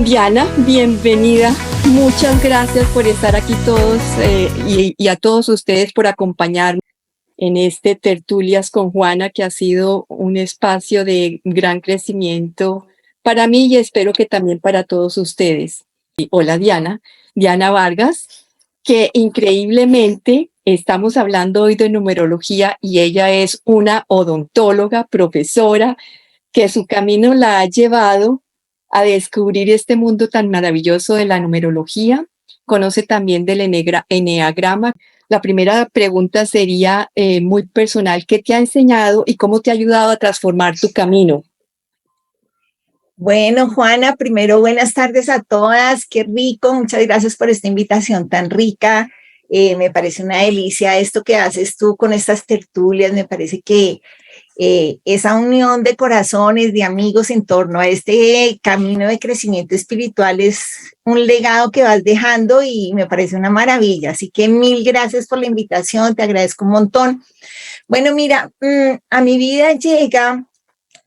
Diana, bienvenida. Muchas gracias por estar aquí todos y a todos ustedes por acompañarme en este Tertulias con Juana, que ha sido un espacio de gran crecimiento para mí y espero que también para todos ustedes. Y hola Diana, Diana Vargas, que increíblemente estamos hablando hoy de numerología y ella es una odontóloga, profesora, que su camino la ha llevado a descubrir este mundo tan maravilloso de la numerología. Conoce también del eneagrama. La primera pregunta sería muy personal. ¿Qué te ha enseñado y cómo te ha ayudado a transformar tu camino? Bueno, Juana, primero buenas tardes a todas. Qué rico. Muchas gracias por esta invitación tan rica. Me parece una delicia esto que haces tú con estas tertulias. Me parece que esa unión de corazones, de amigos en torno a este camino de crecimiento espiritual es un legado que vas dejando y me parece una maravilla. Así que mil gracias por la invitación, te agradezco un montón. Bueno, mira, a mi vida llega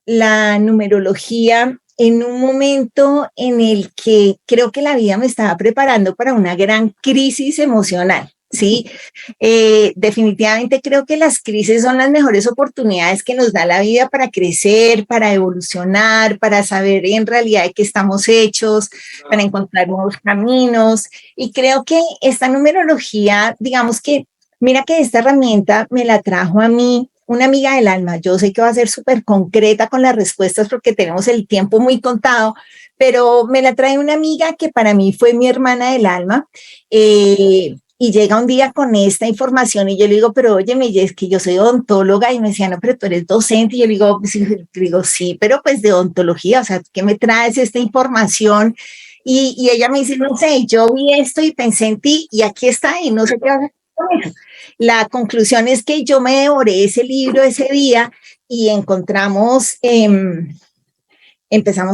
la numerología en un momento en el que creo que la vida me estaba preparando para una gran crisis emocional. Sí, definitivamente creo que las crisis son las mejores oportunidades que nos da la vida para crecer, para evolucionar, para saber en realidad de qué estamos hechos, para encontrar nuevos caminos. Y creo que esta numerología, digamos que, mira que esta herramienta me la trajo a mí una amiga del alma. Yo sé que va a ser súper concreta con las respuestas porque tenemos el tiempo muy contado, pero me la trae una amiga que para mí fue mi hermana del alma. Y llega un día con esta información y yo le digo, pero óyeme, es que yo soy odontóloga, y me decía, no, pero tú eres docente. Y yo le digo, sí, pero pues de odontología, o sea, ¿qué me traes esta información? Y ella me dice, no sé, yo vi esto y pensé en ti y aquí está y no sé qué va a hacer con eso. La conclusión es que yo me devoré ese libro ese día y empezamos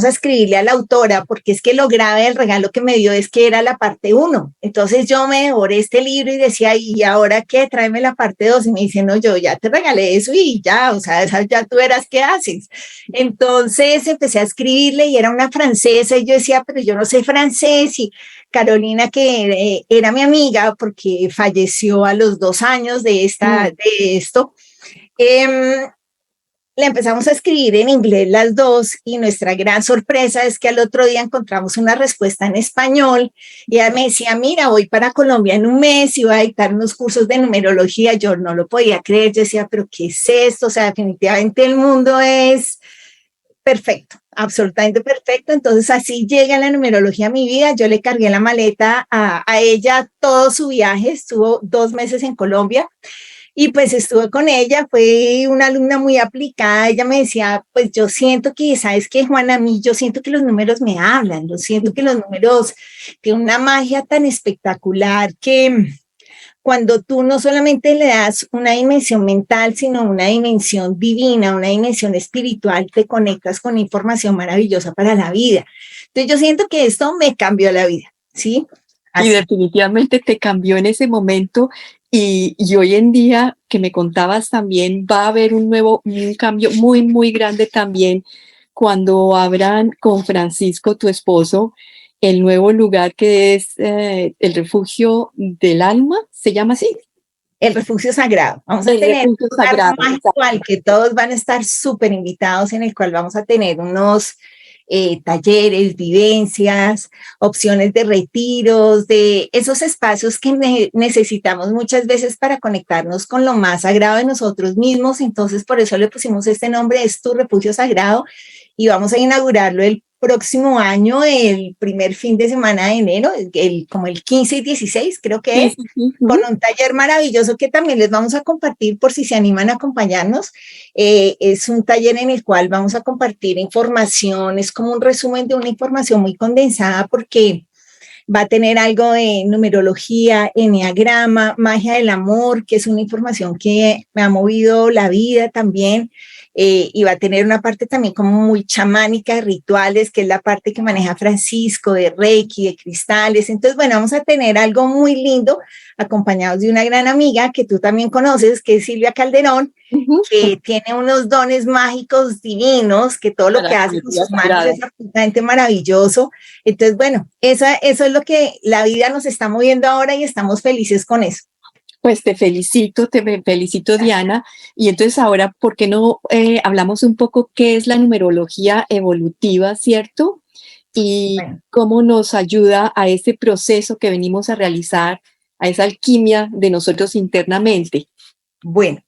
a escribirle a la autora, porque es que lo grave del regalo que me dio es que era la parte 1. Entonces yo me devoré este libro y decía, ¿y ahora qué? Tráeme la parte 2. Y me dice, no, yo ya te regalé eso y ya, o sea, esa ya tú verás qué haces. Entonces empecé a escribirle y era una francesa y yo decía, pero yo no sé francés. Y Carolina, que era mi amiga porque falleció a los 2 años de esto, le empezamos a escribir en inglés las dos y nuestra gran sorpresa es que al otro día encontramos una respuesta en español y ella me decía, mira, voy para Colombia en un mes y voy a dictar unos cursos de numerología. Yo no lo podía creer, yo decía, pero ¿qué es esto? O sea, definitivamente el mundo es perfecto, absolutamente perfecto. Entonces así llega la numerología a mi vida. Yo le cargué la maleta a ella todo su viaje, estuvo 2 meses en Colombia. Y pues estuve con ella, fue una alumna muy aplicada. Ella me decía, pues yo siento que, ¿sabes qué, Juana? A mí yo siento que los números me hablan, yo siento que los números tienen una magia tan espectacular que cuando tú no solamente le das una dimensión mental, sino una dimensión divina, una dimensión espiritual, te conectas con información maravillosa para la vida. Entonces yo siento que esto me cambió la vida, ¿sí? Así. Y definitivamente te cambió en ese momento y hoy en día, que me contabas también, va a haber un cambio muy, muy grande también cuando abran con Francisco, tu esposo, el nuevo lugar que es el refugio del alma, ¿se llama así? El refugio sagrado. Vamos a tener un lugar mágico al que todos van a estar súper invitados, en el cual vamos a tener unos talleres, vivencias, opciones de retiros, de esos espacios que necesitamos muchas veces para conectarnos con lo más sagrado de nosotros mismos. Entonces, por eso le pusimos este nombre, es tu refugio sagrado, y vamos a inaugurarlo el próximo año, el primer fin de semana de enero, como el 15 y 16, creo que es, con un taller maravilloso que también les vamos a compartir por si se animan a acompañarnos. Es un taller en el cual vamos a compartir información, es como un resumen de una información muy condensada porque va a tener algo de numerología, eneagrama, magia del amor, que es una información que me ha movido la vida también. Y va a tener una parte también como muy chamánica de rituales, que es la parte que maneja Francisco, de Reiki, de cristales. Entonces, bueno, vamos a tener algo muy lindo, acompañados de una gran amiga que tú también conoces, que es Silvia Calderón, Ujú. que tiene unos dones mágicos divinos, que todo lo Para que hace con energía sus manos sagrada. es absolutamente maravilloso. Entonces, bueno, eso es lo que la vida nos está moviendo ahora y estamos felices con eso. Pues te felicito, Diana. Y entonces ahora, ¿por qué no hablamos un poco qué es la numerología evolutiva, cierto? Y Bueno, cómo nos ayuda a ese proceso que venimos a realizar, a esa alquimia de nosotros internamente. bueno,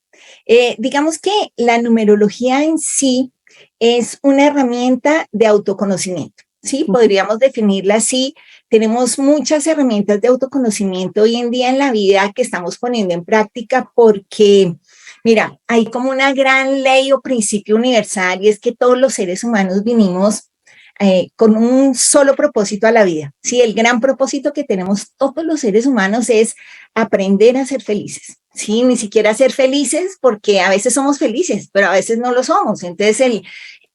digamos que la numerología en sí es una herramienta de autoconocimiento, ¿sí? Ujú. Podríamos definirla así. Tenemos muchas herramientas de autoconocimiento hoy en día en la vida que estamos poniendo en práctica porque, mira, hay como una gran ley o principio universal y es que todos los seres humanos vinimos con un solo propósito a la vida. Sí, el gran propósito que tenemos todos los seres humanos es aprender a ser felices. Sí, ni siquiera ser felices porque a veces somos felices, pero a veces no lo somos. Entonces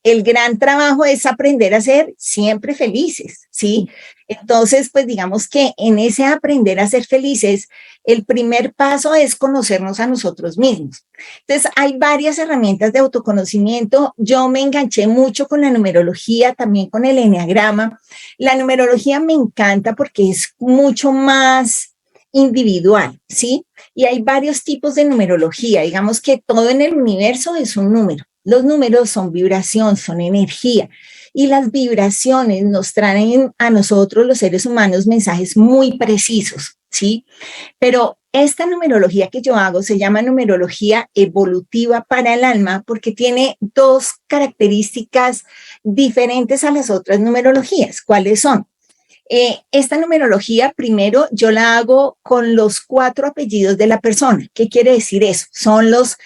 el gran trabajo es aprender a ser siempre felices, ¿sí? Entonces, pues digamos que en ese aprender a ser felices, el primer paso es conocernos a nosotros mismos. Entonces, hay varias herramientas de autoconocimiento. Yo me enganché mucho con la numerología, también con el eneagrama. La numerología me encanta porque es mucho más individual, ¿sí? Y hay varios tipos de numerología. Digamos que todo en el universo es un número. Los números son vibración, son energía. Y las vibraciones nos traen a nosotros, los seres humanos, mensajes muy precisos, ¿sí? Pero esta numerología que yo hago se llama numerología evolutiva para el alma porque tiene dos características diferentes a las otras numerologías. ¿Cuáles son? Esta numerología, primero, yo la hago con los 4 apellidos de la persona. ¿Qué quiere decir eso? Son los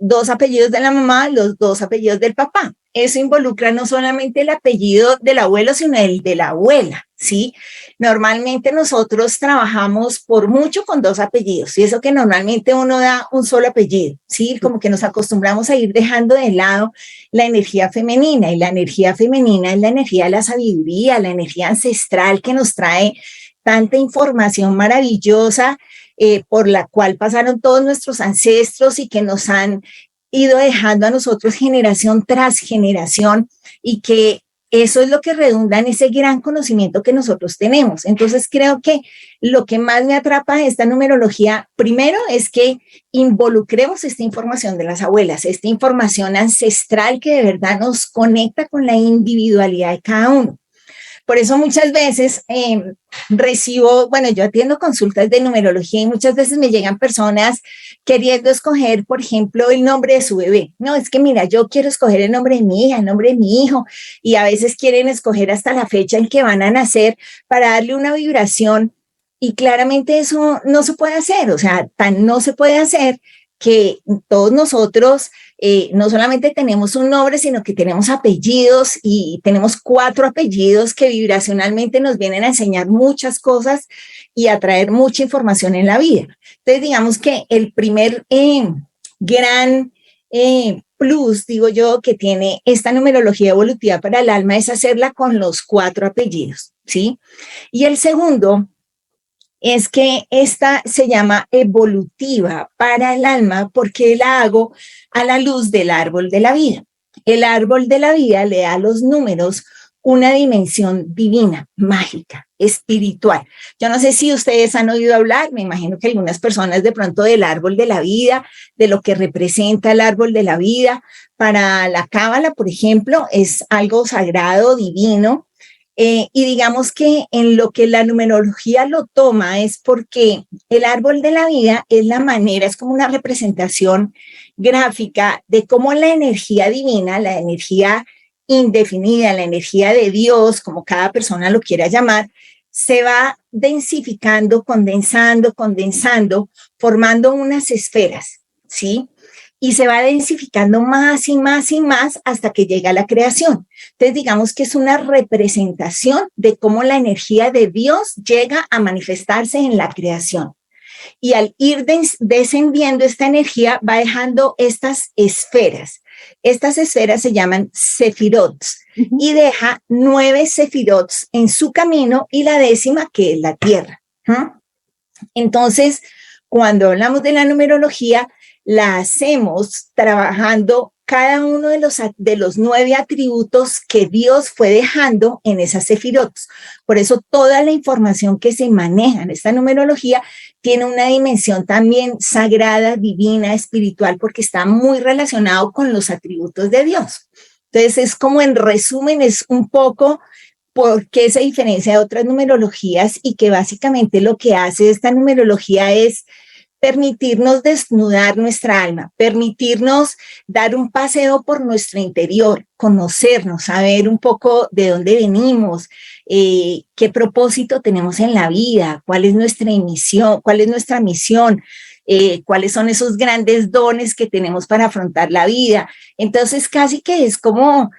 2 apellidos de la mamá, los 2 apellidos del papá. Eso involucra no solamente el apellido del abuelo, sino el de la abuela, ¿sí? Normalmente nosotros trabajamos por mucho con 2 apellidos, y eso que normalmente uno da un solo apellido, ¿sí? Como que nos acostumbramos a ir dejando de lado la energía femenina, y la energía femenina es la energía de la sabiduría, la energía ancestral que nos trae tanta información maravillosa por la cual pasaron todos nuestros ancestros y que nos han ido dejando a nosotros generación tras generación y que eso es lo que redunda en ese gran conocimiento que nosotros tenemos. Entonces creo que lo que más me atrapa de esta numerología, primero, es que involucremos esta información de las abuelas, esta información ancestral que de verdad nos conecta con la individualidad de cada uno. Por eso muchas veces recibo, bueno, yo atiendo consultas de numerología y muchas veces me llegan personas queriendo escoger, por ejemplo, el nombre de su bebé. No, es que mira, yo quiero escoger el nombre de mi hija, el nombre de mi hijo, y a veces quieren escoger hasta la fecha en que van a nacer para darle una vibración y claramente eso no se puede hacer, o sea, tan no se puede hacer que todos nosotros no solamente tenemos un nombre, sino que tenemos apellidos y tenemos 4 apellidos que vibracionalmente nos vienen a enseñar muchas cosas y a traer mucha información en la vida. Entonces, digamos que el primer gran plus, digo yo, que tiene esta numerología evolutiva para el alma es hacerla con los 4 apellidos, ¿sí? Y el segundo es que esta se llama evolutiva para el alma porque la hago a la luz del árbol de la vida. El árbol de la vida le da a los números una dimensión divina, mágica, espiritual. Yo no sé si ustedes han oído hablar, me imagino que algunas personas de pronto del árbol de la vida, de lo que representa el árbol de la vida. Para la cábala, por ejemplo, es algo sagrado, divino, y digamos que en lo que la numerología lo toma es porque el árbol de la vida es la manera, es como una representación gráfica de cómo la energía divina, la energía indefinida, la energía de Dios, como cada persona lo quiera llamar, se va densificando, condensando, condensando, formando unas esferas, ¿sí? Y se va densificando más y más y más hasta que llega a la creación. Entonces, digamos que es una representación de cómo la energía de Dios llega a manifestarse en la creación. Y al ir descendiendo esta energía, va dejando estas esferas. Estas esferas se llaman sefirots Ujú. y deja 9 sefirots en su camino y la 10ª que es la tierra. Entonces, cuando hablamos de la numerología, la hacemos trabajando cada uno de los 9 atributos que Dios fue dejando en esas sefirotos. Por eso toda la información que se maneja en esta numerología tiene una dimensión también sagrada, divina, espiritual, porque está muy relacionado con los atributos de Dios. Entonces es como en resumen, es un poco por qué se diferencia de otras numerologías y que básicamente lo que hace esta numerología es permitirnos desnudar nuestra alma, permitirnos dar un paseo por nuestro interior, conocernos, saber un poco de dónde venimos, qué propósito tenemos en la vida, cuál es nuestra misión, cuáles son esos grandes dones que tenemos para afrontar la vida. Entonces, casi que es como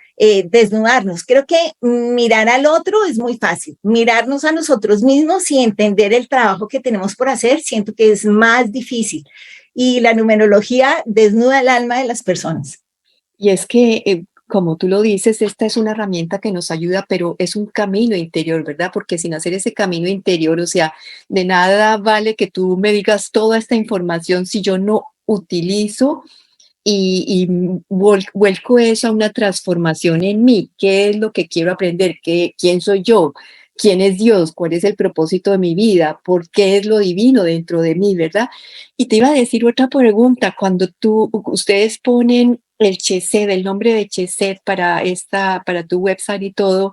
desnudarnos. Creo que mirar al otro es muy fácil. Mirarnos a nosotros mismos y entender el trabajo que tenemos por hacer, siento que es más difícil. Y la numerología desnuda el alma de las personas. Y es que, como tú lo dices, esta es una herramienta que nos ayuda, pero es un camino interior, ¿verdad? Porque sin hacer ese camino interior, o sea, de nada vale que tú me digas toda esta información si yo no utilizo y vuelco eso a una transformación en mí. ¿Qué es lo que quiero aprender? ¿Quién soy yo? ¿Quién es Dios? ¿Cuál es el propósito de mi vida? ¿Por qué es lo divino dentro de mí, verdad? Y te iba a decir otra pregunta. Cuando ustedes ponen el Chesed, el nombre de Chesed para tu website y todo,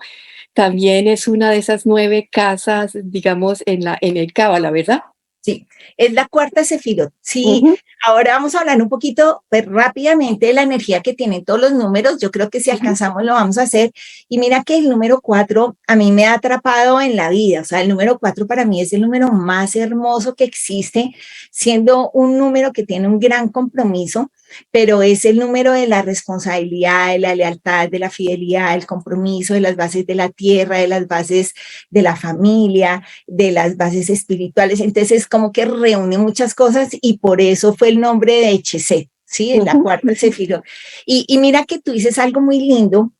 también es una de esas 9 casas, digamos, en el Cábala, ¿verdad? Sí, es la cuarta sefirot. Sí, ahora vamos a hablar un poquito pues, rápidamente de la energía que tienen todos los números. Yo creo que si alcanzamos lo vamos a hacer. Y mira que el número 4 a mí me ha atrapado en la vida. O sea, el número 4 para mí es el número más hermoso que existe, siendo un número que tiene un gran compromiso, pero es el número de la responsabilidad, de la lealtad, de la fidelidad, del compromiso, de las bases de la tierra, de las bases de la familia, de las bases espirituales. Entonces, como que reúne muchas cosas y por eso fue el nombre de Chesed, ¿sí? En la cuarta sefirot. Y mira que tú dices algo muy lindo,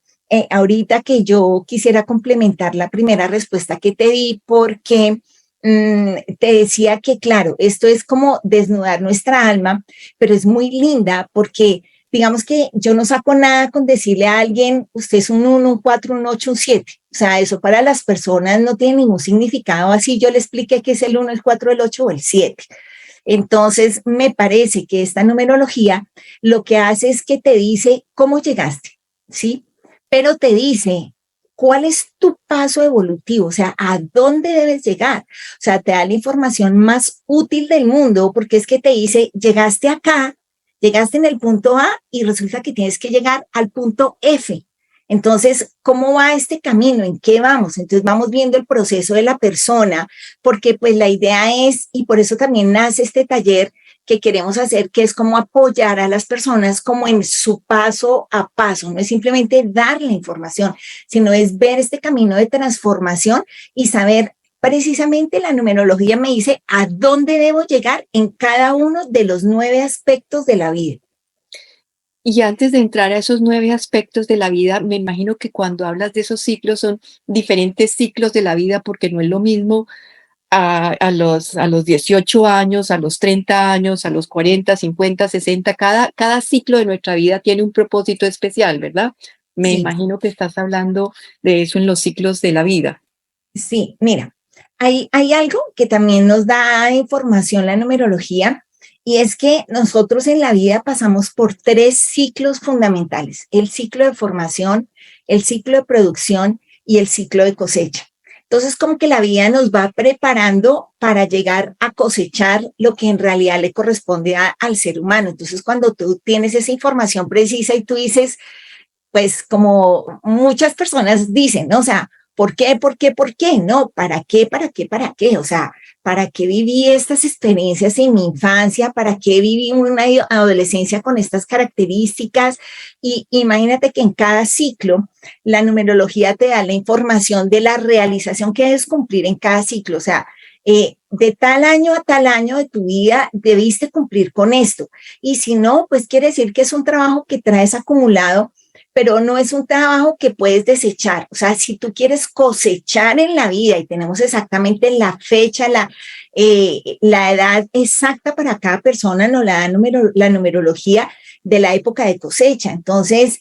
ahorita que yo quisiera complementar la primera respuesta que te di, porque te decía que, claro, esto es como desnudar nuestra alma, pero es muy linda porque digamos que yo no saco nada con decirle a alguien, usted es un 1, un 4, un 8, un 7. O sea, eso para las personas no tiene ningún significado. Así yo le expliqué qué es el 1, el 4, el 8 o el 7. Entonces, me parece que esta numerología lo que hace es que te dice cómo llegaste, ¿sí? Pero te dice cuál es tu paso evolutivo, o sea, a dónde debes llegar. O sea, te da la información más útil del mundo porque es que te dice, llegaste acá, llegaste en el punto A y resulta que tienes que llegar al punto F. Entonces, ¿cómo va este camino? ¿En qué vamos? Entonces vamos viendo el proceso de la persona, porque pues la idea es, y por eso también nace este taller que queremos hacer, que es como apoyar a las personas como en su paso a paso, no es simplemente dar la información, sino es ver este camino de transformación y saber precisamente la numerología me dice a dónde debo llegar en cada uno de los 9 aspectos de la vida. Y antes de entrar a esos 9 aspectos de la vida, me imagino que cuando hablas de esos ciclos son diferentes ciclos de la vida, porque no es lo mismo a los 18 años, a los 30 años, a los 40, 50, 60. Cada ciclo de nuestra vida tiene un propósito especial, ¿verdad? Me Sí, imagino que estás hablando de eso en los ciclos de la vida. sí, mira, hay algo que también nos da información la numerología y es que nosotros en la vida pasamos por 3 ciclos fundamentales, el ciclo de formación, el ciclo de producción y el ciclo de cosecha. Entonces, como que la vida nos va preparando para llegar a cosechar lo que en realidad le corresponde al ser humano. Entonces, cuando tú tienes esa información precisa y tú dices, pues como muchas personas dicen, ¿no? O sea, ¿por qué? ¿Por qué? ¿Por qué? No, ¿para qué? ¿Para qué? ¿Para qué? O sea, ¿para qué viví estas experiencias en mi infancia? ¿Para qué viví una adolescencia con estas características? Y imagínate que en cada ciclo la numerología te da la información de la realización que debes cumplir en cada ciclo. O sea, de tal año a tal año de tu vida debiste cumplir con esto. Y si no, pues quiere decir que es un trabajo que traes acumulado, pero no es un trabajo que puedes desechar. O sea, si tú quieres cosechar en la vida, y tenemos exactamente la fecha, la edad exacta para cada persona, nos la da la numerología de la época de cosecha. Entonces,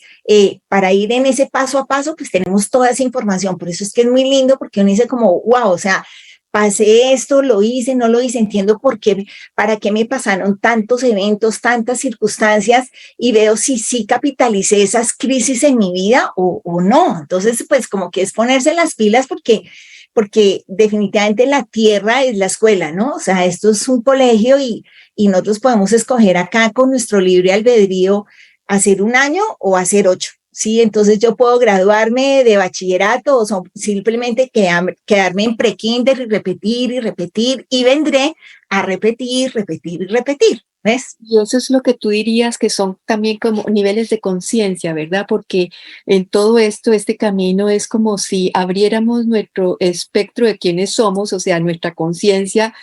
para ir en ese paso a paso, pues tenemos toda esa información. Por eso es que es muy lindo, porque uno dice como, wow, o sea, pasé esto, lo hice, no lo hice, entiendo por qué, para qué me pasaron tantos eventos, tantas circunstancias, y veo si sí capitalicé esas crisis en mi vida o no. Entonces, pues como que es ponerse las pilas, porque definitivamente la tierra es la escuela, ¿no? O sea, esto es un colegio, y nosotros podemos escoger acá con nuestro libre albedrío hacer 1 año o hacer 8. Sí, entonces yo puedo graduarme de bachillerato o simplemente quedarme en pre-kinder y repetir, y vendré a repetir, repetir y repetir. ¿Ves? Y eso es lo que tú dirías que son también como niveles de conciencia, ¿verdad? Porque en todo esto, este camino es como si abriéramos nuestro espectro de quiénes somos, o sea, nuestra conciencia.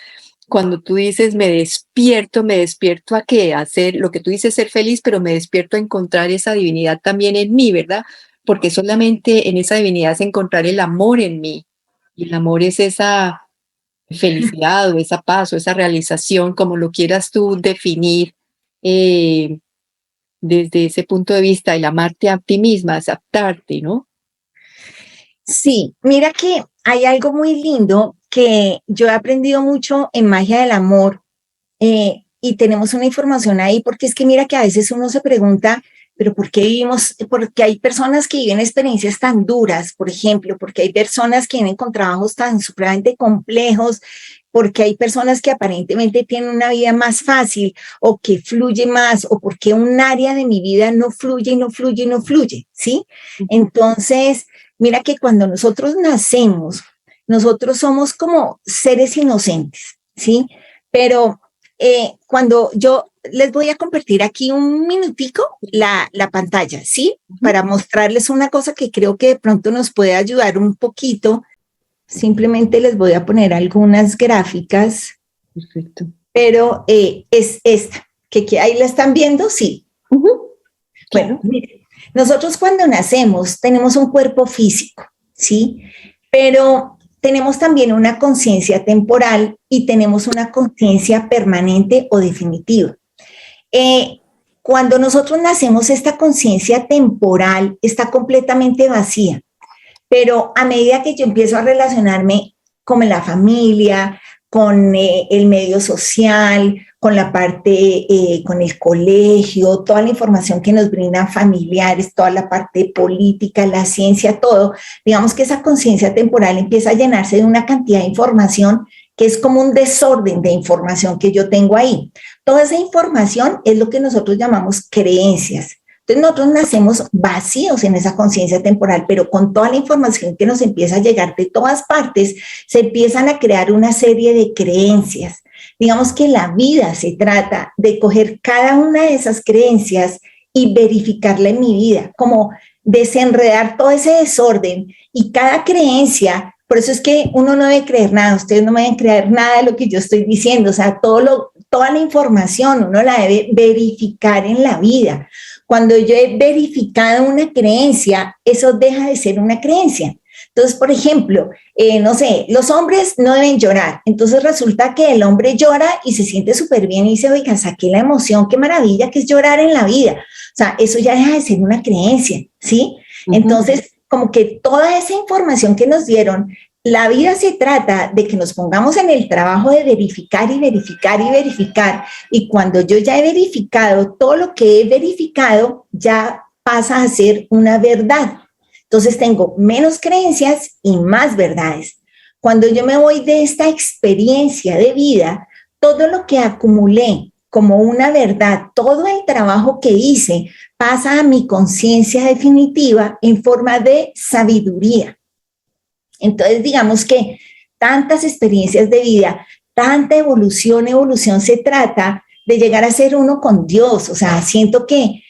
Cuando tú dices me despierto a qué, a hacer lo que tú dices, ser feliz, pero me despierto a encontrar esa divinidad también en mí, ¿verdad? Porque solamente en esa divinidad es encontrar el amor en mí. Y el amor es esa felicidad o esa paz o esa realización, como lo quieras tú definir, eh, desde ese punto de vista, el amarte a ti misma, aceptarte, ¿no? Sí, mira que hay algo muy lindo que yo he aprendido mucho en Magia del Amor, y tenemos una información ahí, porque es que mira que a veces uno se pregunta, pero ¿por qué vivimos? Porque hay personas que viven experiencias tan duras, por ejemplo, porque hay personas que viven con trabajos tan supremamente complejos, porque hay personas que aparentemente tienen una vida más fácil o que fluye más, o porque un área de mi vida no fluye y no fluye y no fluye, ¿sí? Entonces, mira que cuando nosotros nacemos, nosotros somos como seres inocentes, ¿sí? Pero cuando yo les voy a compartir aquí un minutico la pantalla, ¿sí? Para mostrarles una cosa que creo que de pronto nos puede ayudar un poquito. Simplemente les voy a poner algunas gráficas. Perfecto. Pero es esta, que ahí la están viendo, sí. Bueno, miren, nosotros cuando nacemos tenemos un cuerpo físico, ¿sí? Pero tenemos también una conciencia temporal y tenemos una conciencia permanente o definitiva. Cuando nosotros nacemos, esta conciencia temporal está completamente vacía, pero a medida que yo empiezo a relacionarme con la familia, con el medio social, con la parte, con el colegio, toda la información que nos brindan familiares, toda la parte política, la ciencia, todo, digamos que esa conciencia temporal empieza a llenarse de una cantidad de información que es como un desorden de información que yo tengo ahí. Toda esa información es lo que nosotros llamamos creencias. Entonces nosotros nacemos vacíos en esa conciencia temporal, pero con toda la información que nos empieza a llegar de todas partes, se empiezan a crear una serie de creencias. Digamos que la vida se trata de coger cada una de esas creencias y verificarla en mi vida, como desenredar todo ese desorden, y cada creencia. Por eso es que uno no debe creer nada, ustedes no deben creer nada de lo que yo estoy diciendo, o sea, toda la información uno la debe verificar en la vida. Cuando yo he verificado una creencia, eso deja de ser una creencia. Entonces, por ejemplo, no sé, los hombres no deben llorar. Entonces resulta que el hombre llora y se siente súper bien y dice, oiga, saqué la emoción, qué maravilla que es llorar en la vida. O sea, eso ya deja de ser una creencia, ¿sí? Entonces, como que toda esa información que nos dieron, la vida se trata de que nos pongamos en el trabajo de verificar y verificar y verificar. Y cuando yo ya he verificado todo lo que he verificado, ya pasa a ser una verdad. Entonces tengo menos creencias y más verdades. Cuando yo me voy de esta experiencia de vida, todo lo que acumulé como una verdad, todo el trabajo que hice, pasa a mi conciencia definitiva en forma de sabiduría. Entonces, digamos que tantas experiencias de vida, tanta evolución, se trata de llegar a ser uno con Dios. O sea, siento que,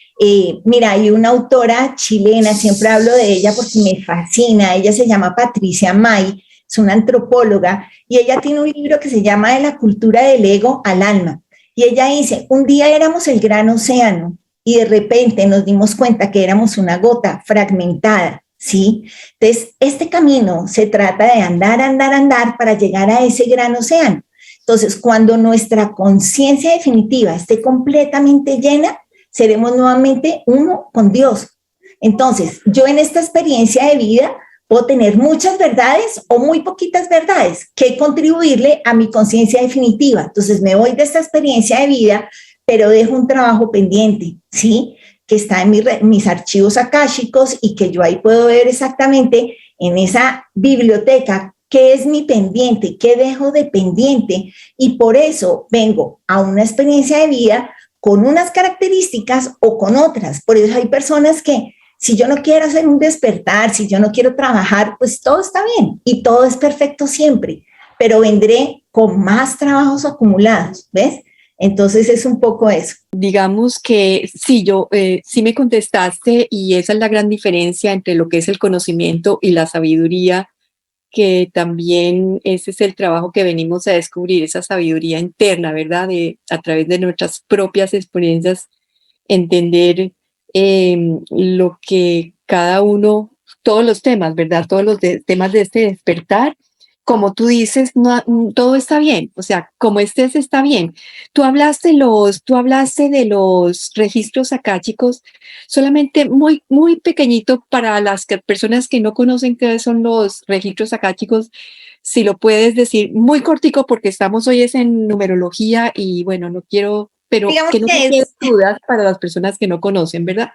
mira, hay una autora chilena, siempre hablo de ella porque me fascina, ella se llama Patricia May, es una antropóloga, y ella tiene un libro que se llama De la cultura del ego al alma. Y ella dice, un día éramos el gran océano, y de repente nos dimos cuenta que éramos una gota fragmentada, ¿sí? Entonces, este camino se trata de andar, andar, andar para llegar a ese gran océano. Entonces, cuando nuestra conciencia definitiva esté completamente llena, seremos nuevamente uno con Dios. Entonces, yo en esta experiencia de vida puedo tener muchas verdades o muy poquitas verdades que contribuirle a mi conciencia definitiva. Entonces, me voy de esta experiencia de vida, pero dejo un trabajo pendiente, ¿sí? Que está en mis archivos akáshicos y que yo ahí puedo ver exactamente en esa biblioteca qué es mi pendiente, qué dejo de pendiente, y por eso vengo a una experiencia de vida con unas características o con otras. Por eso hay personas que si yo no quiero hacer un despertar, si yo no quiero trabajar, pues todo está bien y todo es perfecto siempre, pero vendré con más trabajos acumulados, ¿ves? Entonces es un poco eso. Digamos que sí, sí me contestaste y esa es la gran diferencia entre lo que es el conocimiento y la sabiduría, que también ese es el trabajo que venimos a descubrir, esa sabiduría interna, ¿verdad? A través de nuestras propias experiencias, entender lo que cada uno, todos los temas, ¿verdad? Todos los temas de este despertar. Como tú dices, no, todo está bien, o sea, como estés está bien. Tú hablaste de los registros akáshicos, solamente muy, muy pequeñito para las personas que no conocen qué son los registros akáshicos, si lo puedes decir muy cortico porque estamos hoy es en numerología y bueno, no quiero, pero Digamos que no te que queden es, dudas para las personas que no conocen, ¿verdad?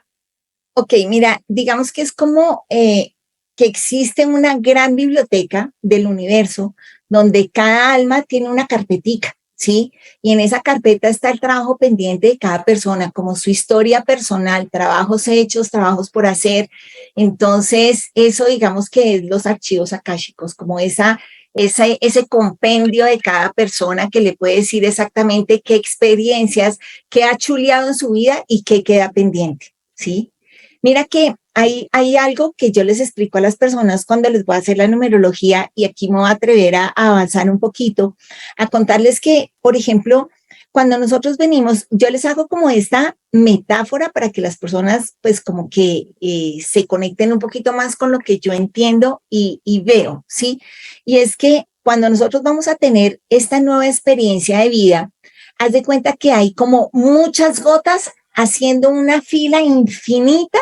ok, mira, digamos que es como que existe una gran biblioteca del universo donde cada alma tiene una carpetica, ¿sí? Y en esa carpeta está el trabajo pendiente de cada persona, como su historia personal, trabajos hechos, trabajos por hacer. Entonces, eso digamos que es los archivos akáshicos, como ese compendio de cada persona que le puede decir exactamente qué experiencias, qué ha chuleado en su vida y qué queda pendiente, ¿sí? Mira que hay algo que yo les explico a las personas cuando les voy a hacer la numerología, y aquí me voy a atrever a avanzar un poquito, a contarles que, por ejemplo, cuando nosotros venimos, yo les hago como esta metáfora para que las personas pues como que se conecten un poquito más con lo que yo entiendo y veo, ¿sí? Y es que cuando nosotros vamos a tener esta nueva experiencia de vida, haz de cuenta que hay como muchas gotas haciendo una fila infinita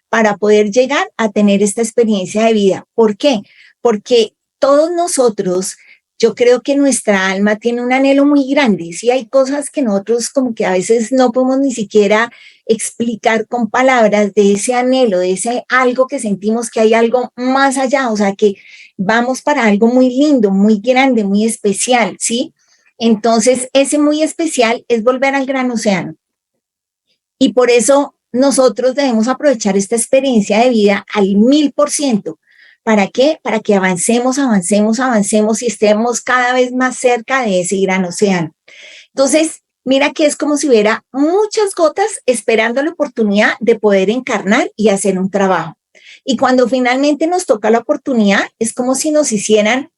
para poder llegar a tener esta experiencia de vida. ¿Por qué? Porque todos nosotros, yo creo que nuestra alma tiene un anhelo muy grande. Sí, hay cosas que nosotros como que a veces no podemos ni siquiera explicar con palabras de ese anhelo, de ese algo que sentimos que hay algo más allá, o sea, que vamos para algo muy lindo, muy grande, muy especial, ¿sí? Entonces, ese muy especial es volver al gran océano. Y por eso nosotros debemos aprovechar esta experiencia de vida al 1000%. ¿Para qué? Para que avancemos, avancemos, avancemos y estemos cada vez más cerca de ese gran océano. Entonces, mira que es como si hubiera muchas gotas esperando la oportunidad de poder encarnar y hacer un trabajo. Y cuando finalmente nos toca la oportunidad, es como si nos hicieran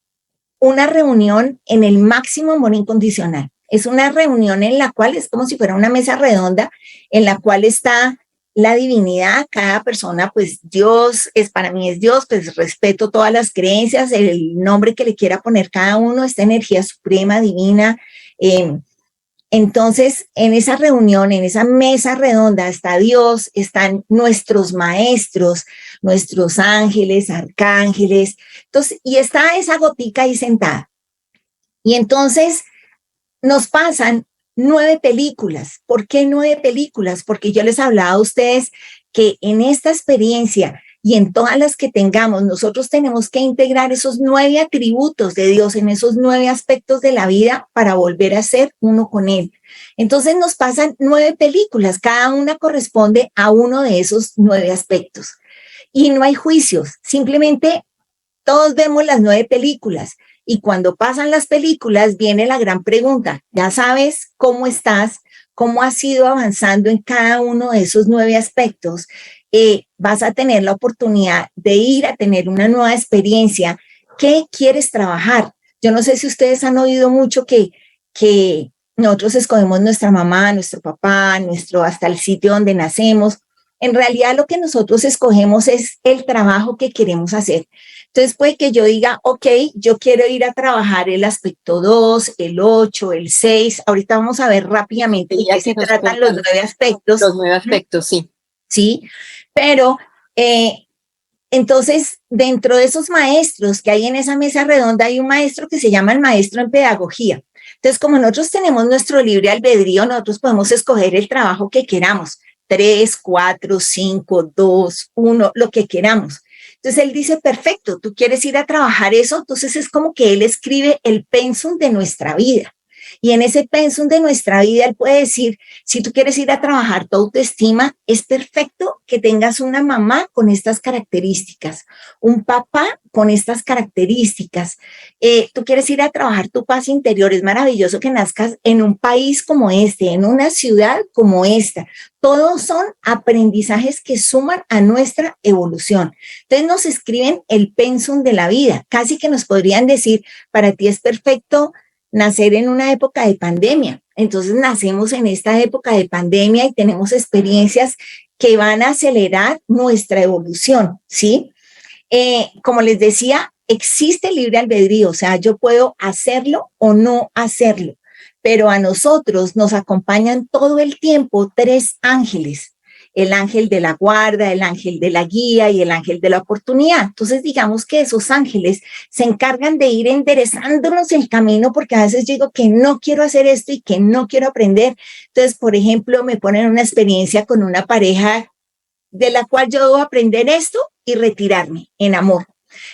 una reunión en el máximo amor incondicional. Es una reunión en la cual es como si fuera una mesa redonda en la cual está la divinidad, cada persona, pues Dios es para mí es Dios, pues respeto todas las creencias, el nombre que le quiera poner cada uno, esta energía suprema, divina. Entonces, en esa reunión, en esa mesa redonda está Dios, están nuestros maestros, nuestros ángeles, arcángeles, entonces, y está esa gotica ahí sentada. Y entonces nos pasan 9 películas. ¿Por qué 9 películas? Porque yo les hablaba a ustedes que en esta experiencia y en todas las que tengamos, nosotros tenemos que integrar esos 9 atributos de Dios en esos 9 aspectos de la vida para volver a ser uno con Él. Entonces nos pasan 9 películas, cada una corresponde a uno de esos 9 aspectos. Y no hay juicios, simplemente todos vemos las 9 películas. Y cuando pasan las películas viene la gran pregunta, ya sabes cómo estás, cómo has ido avanzando en cada uno de esos 9 aspectos. Vas a tener la oportunidad de ir a tener una nueva experiencia. ¿Qué quieres trabajar? Yo no sé si ustedes han oído mucho que nosotros escogemos nuestra mamá, nuestro papá, hasta el sitio donde nacemos. En realidad lo que nosotros escogemos es el trabajo que queremos hacer. Entonces puede que yo diga, ok, yo quiero ir a trabajar el aspecto 2, el 8, el 6. Ahorita vamos a ver rápidamente de qué se tratan los 9 aspectos. Los 9 aspectos, sí. Sí, pero entonces dentro de esos maestros que hay en esa mesa redonda hay un maestro que se llama el maestro en pedagogía. Entonces, como nosotros tenemos nuestro libre albedrío, nosotros podemos escoger el trabajo que queramos. 3, 4, 5, 2, 1, lo que queramos. Entonces él dice, perfecto, tú quieres ir a trabajar eso, entonces es como que él escribe el pensum de nuestra vida. Y en ese pensum de nuestra vida, él puede decir, si tú quieres ir a trabajar tu autoestima, es perfecto que tengas una mamá con estas características, un papá con estas características. Tú quieres ir a trabajar tu paz interior, es maravilloso que nazcas en un país como este, en una ciudad como esta. Todos son aprendizajes que suman a nuestra evolución. Entonces nos escriben el pensum de la vida, casi que nos podrían decir, para ti es perfecto nacer en una época de pandemia. Entonces nacemos en esta época de pandemia y tenemos experiencias que van a acelerar nuestra evolución, ¿sí? Como les decía, existe el libre albedrío, o sea, yo puedo hacerlo o no hacerlo, pero a nosotros nos acompañan todo el tiempo 3 ángeles. El ángel de la guarda, el ángel de la guía y el ángel de la oportunidad. Entonces, digamos que esos ángeles se encargan de ir enderezándonos el camino, porque a veces digo que no quiero hacer esto y que no quiero aprender. Entonces, por ejemplo, me ponen una experiencia con una pareja de la cual yo debo aprender esto y retirarme en amor.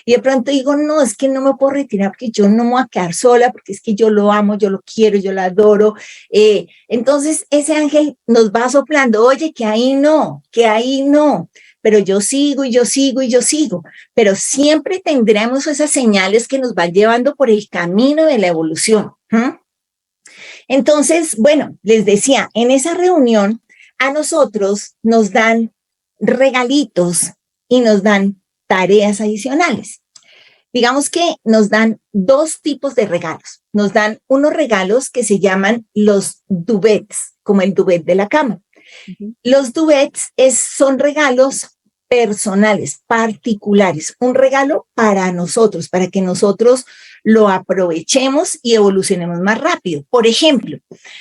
Y de pronto digo, no, es que no me puedo retirar porque yo no me voy a quedar sola, porque es que yo lo amo, yo lo quiero, yo lo adoro. Entonces ese ángel nos va soplando, oye, que ahí no, pero yo sigo y yo sigo y yo sigo. Pero siempre tendremos esas señales que nos van llevando por el camino de la evolución. Entonces, bueno, les decía, en esa reunión a nosotros nos dan regalitos y nos dan tareas adicionales. Digamos que nos dan 2 tipos de regalos. Nos dan unos regalos que se llaman los duvets, como el duvet de la cama. Los duvets son regalos personales, particulares, un regalo para nosotros, para que nosotros lo aprovechemos y evolucionemos más rápido. Por ejemplo,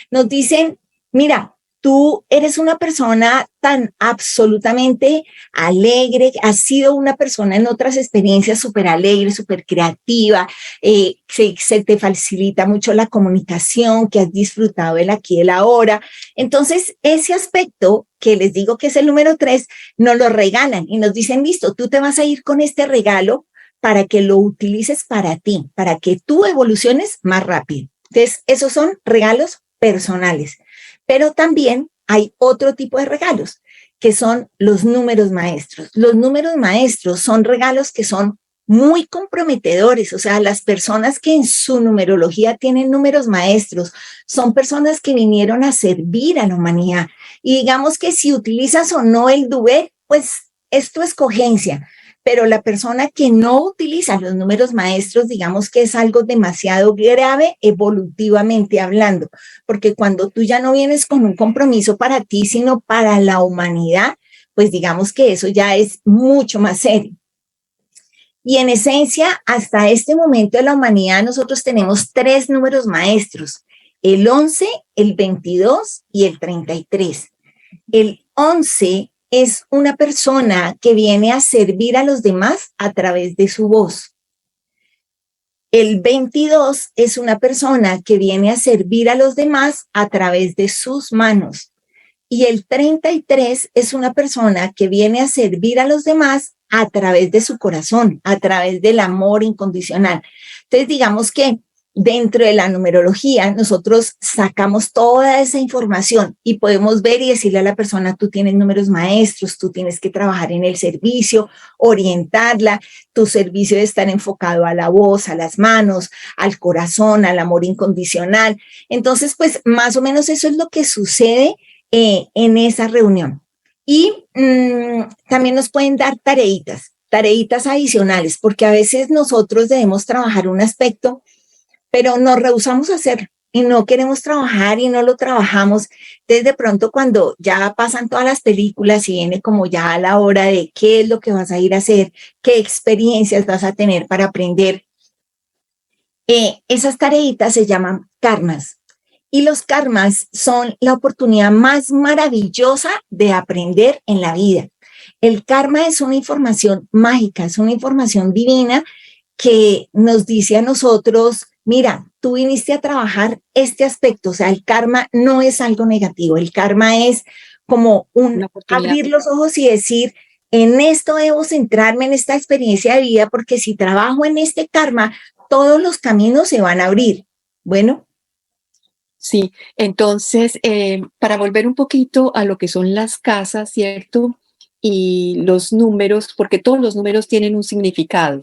nos dicen, mira, tú eres una persona tan absolutamente alegre, has sido una persona en otras experiencias súper alegre, súper creativa, se te facilita mucho la comunicación, que has disfrutado el aquí y el ahora. Entonces, ese aspecto que les digo que es el número 3, nos lo regalan y nos dicen, listo, tú te vas a ir con este regalo para que lo utilices para ti, para que tú evoluciones más rápido. Entonces, esos son regalos personales. Pero también hay otro tipo de regalos, que son los números maestros. Los números maestros son regalos que son muy comprometedores, o sea, las personas que en su numerología tienen números maestros son personas que vinieron a servir a la humanidad. Y digamos que si utilizas o no el duet, pues es tu escogencia. Pero la persona que no utiliza los números maestros, digamos que es algo demasiado grave evolutivamente hablando, porque cuando tú ya no vienes con un compromiso para ti, sino para la humanidad, pues digamos que eso ya es mucho más serio. Y en esencia, hasta este momento de la humanidad, nosotros tenemos 3 números maestros, el 11, el 22 y el 33. El 11 es una persona que viene a servir a los demás a través de su voz. El 22 es una persona que viene a servir a los demás a través de sus manos. Y el 33 es una persona que viene a servir a los demás a través de su corazón, a través del amor incondicional. Entonces, digamos que dentro de la numerología, nosotros sacamos toda esa información y podemos ver y decirle a la persona, tú tienes números maestros, tú tienes que trabajar en el servicio, orientarla, tu servicio debe estar enfocado a la voz, a las manos, al corazón, al amor incondicional. Entonces, pues más o menos eso es lo que sucede en esa reunión. Y también nos pueden dar tareitas adicionales, porque a veces nosotros debemos trabajar un aspecto, pero nos rehusamos a hacerlo. y no queremos trabajar y no lo trabajamos. Entonces de pronto cuando ya pasan todas las películas y viene como ya la hora de qué es lo que vas a ir a hacer, qué experiencias vas a tener para aprender, esas tareitas se llaman karmas. Y los karmas son la oportunidad más maravillosa de aprender en la vida. El karma es una información mágica, es una información divina que nos dice a nosotros, mira, tú viniste a trabajar este aspecto, o sea, el karma no es algo negativo, el karma es como un abrir los ojos y decir, en esto debo centrarme en esta experiencia de vida, porque si trabajo en este karma, todos los caminos se van a abrir. Bueno. Sí, entonces, para volver un poquito a lo que son las casas, ¿cierto? Y los números, porque todos los números tienen un significado.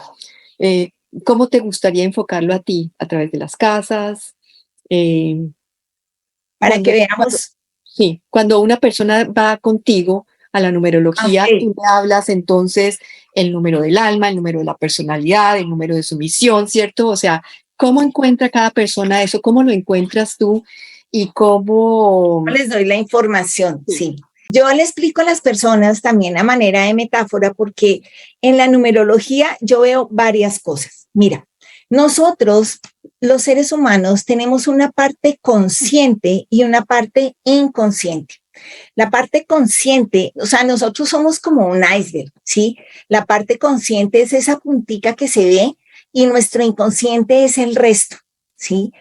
Eh, ¿Cómo te gustaría enfocarlo a ti? ¿A través de las casas? Para que veamos. Sí, cuando una persona va contigo a la numerología, Okay. tú le hablas entonces el número del alma, el número de la personalidad, el número de su misión, ¿cierto? O sea, ¿cómo encuentra cada persona eso? ¿Cómo lo encuentras tú? Y cómo... Les doy la información, sí. Yo le explico a las personas también a manera de metáfora, porque en la numerología yo veo varias cosas. Mira, nosotros, los seres humanos, tenemos una parte consciente y una parte inconsciente. La parte consciente, o sea, nosotros somos como un iceberg, ¿sí? La parte consciente es esa puntica que se ve y nuestro inconsciente es el resto, ¿sí?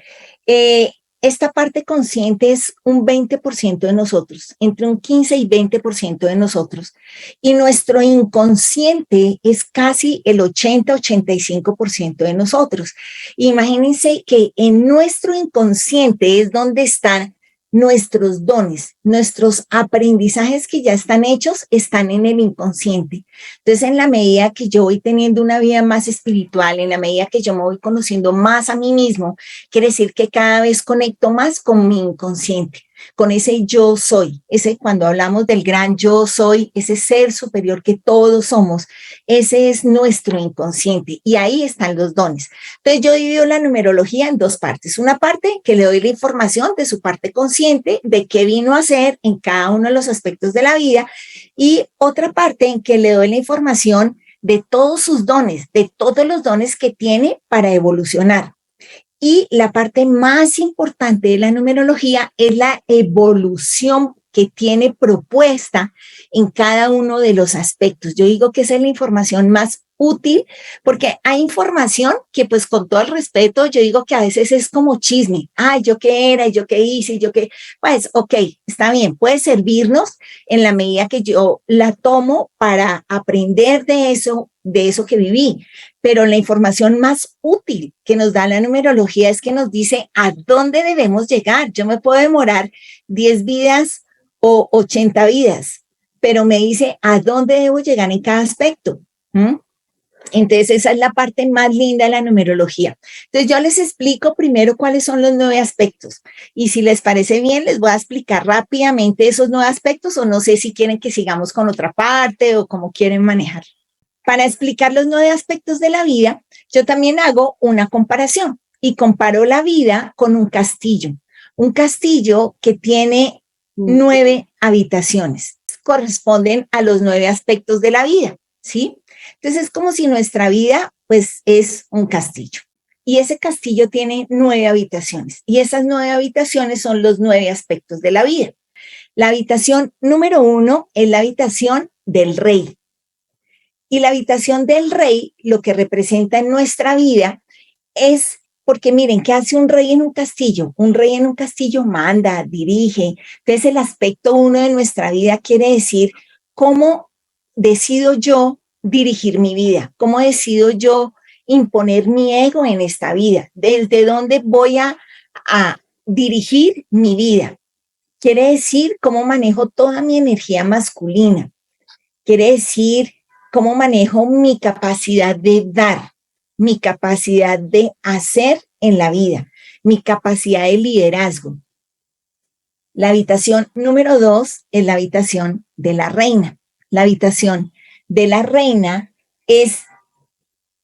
Esta parte consciente es un 20% de nosotros, entre un 15 y 20% de nosotros. Y nuestro inconsciente es casi el 80-85% de nosotros. Imagínense que en nuestro inconsciente es donde están nuestros dones, nuestros aprendizajes que ya están hechos, están en el inconsciente. Entonces, en la medida que yo voy teniendo una vida más espiritual, en la medida que yo me voy conociendo más a mí mismo, quiere decir que cada vez conecto más con mi inconsciente, con ese yo soy, ese cuando hablamos del gran yo soy, ese ser superior que todos somos, ese es nuestro inconsciente y ahí están los dones. Entonces yo divido la numerología en dos partes, una parte que le doy la información de su parte consciente, de qué vino a hacer en cada uno de los aspectos de la vida, y otra parte en que le doy la información de todos sus dones, de todos los dones que tiene para evolucionar. Y la parte más importante de la numerología es la evolución que tiene propuesta en cada uno de los aspectos. Yo digo que esa es la información más útil, porque hay información que, pues, con todo el respeto, yo digo que a veces es como chisme. Ay, yo qué era, yo qué hice, yo qué. Pues, ok, está bien, puede servirnos en la medida que yo la tomo para aprender de eso que viví. Pero la información más útil que nos da la numerología es que nos dice a dónde debemos llegar. Yo me puedo demorar 10 vidas o 80 vidas, pero me dice a dónde debo llegar en cada aspecto. Entonces, esa es la parte más linda de la numerología. Entonces, yo les explico primero cuáles son los 9 aspectos. Y si les parece bien, les voy a explicar rápidamente esos 9 aspectos, o no sé si quieren que sigamos con otra parte o cómo quieren manejar. Para explicar los 9 aspectos de la vida, yo también hago una comparación y comparo la vida con un castillo que tiene 9 habitaciones, corresponden a los 9 aspectos de la vida, ¿sí? Entonces es como si nuestra vida, pues, es un castillo. Y ese castillo tiene 9 habitaciones. Y esas 9 habitaciones son los 9 aspectos de la vida. La habitación número 1 es la habitación del rey. Y la habitación del rey, lo que representa en nuestra vida es, porque miren, ¿qué hace un rey en un castillo? Un rey en un castillo manda, dirige. Entonces el aspecto 1 de nuestra vida quiere decir cómo decido yo dirigir mi vida, cómo decido yo imponer mi ego en esta vida, desde dónde voy a dirigir mi vida. Quiere decir cómo manejo toda mi energía masculina. Quiere decir cómo manejo mi capacidad de dar, mi capacidad de hacer en la vida, mi capacidad de liderazgo. La habitación número 2 es la habitación de la reina. La habitación de la reina es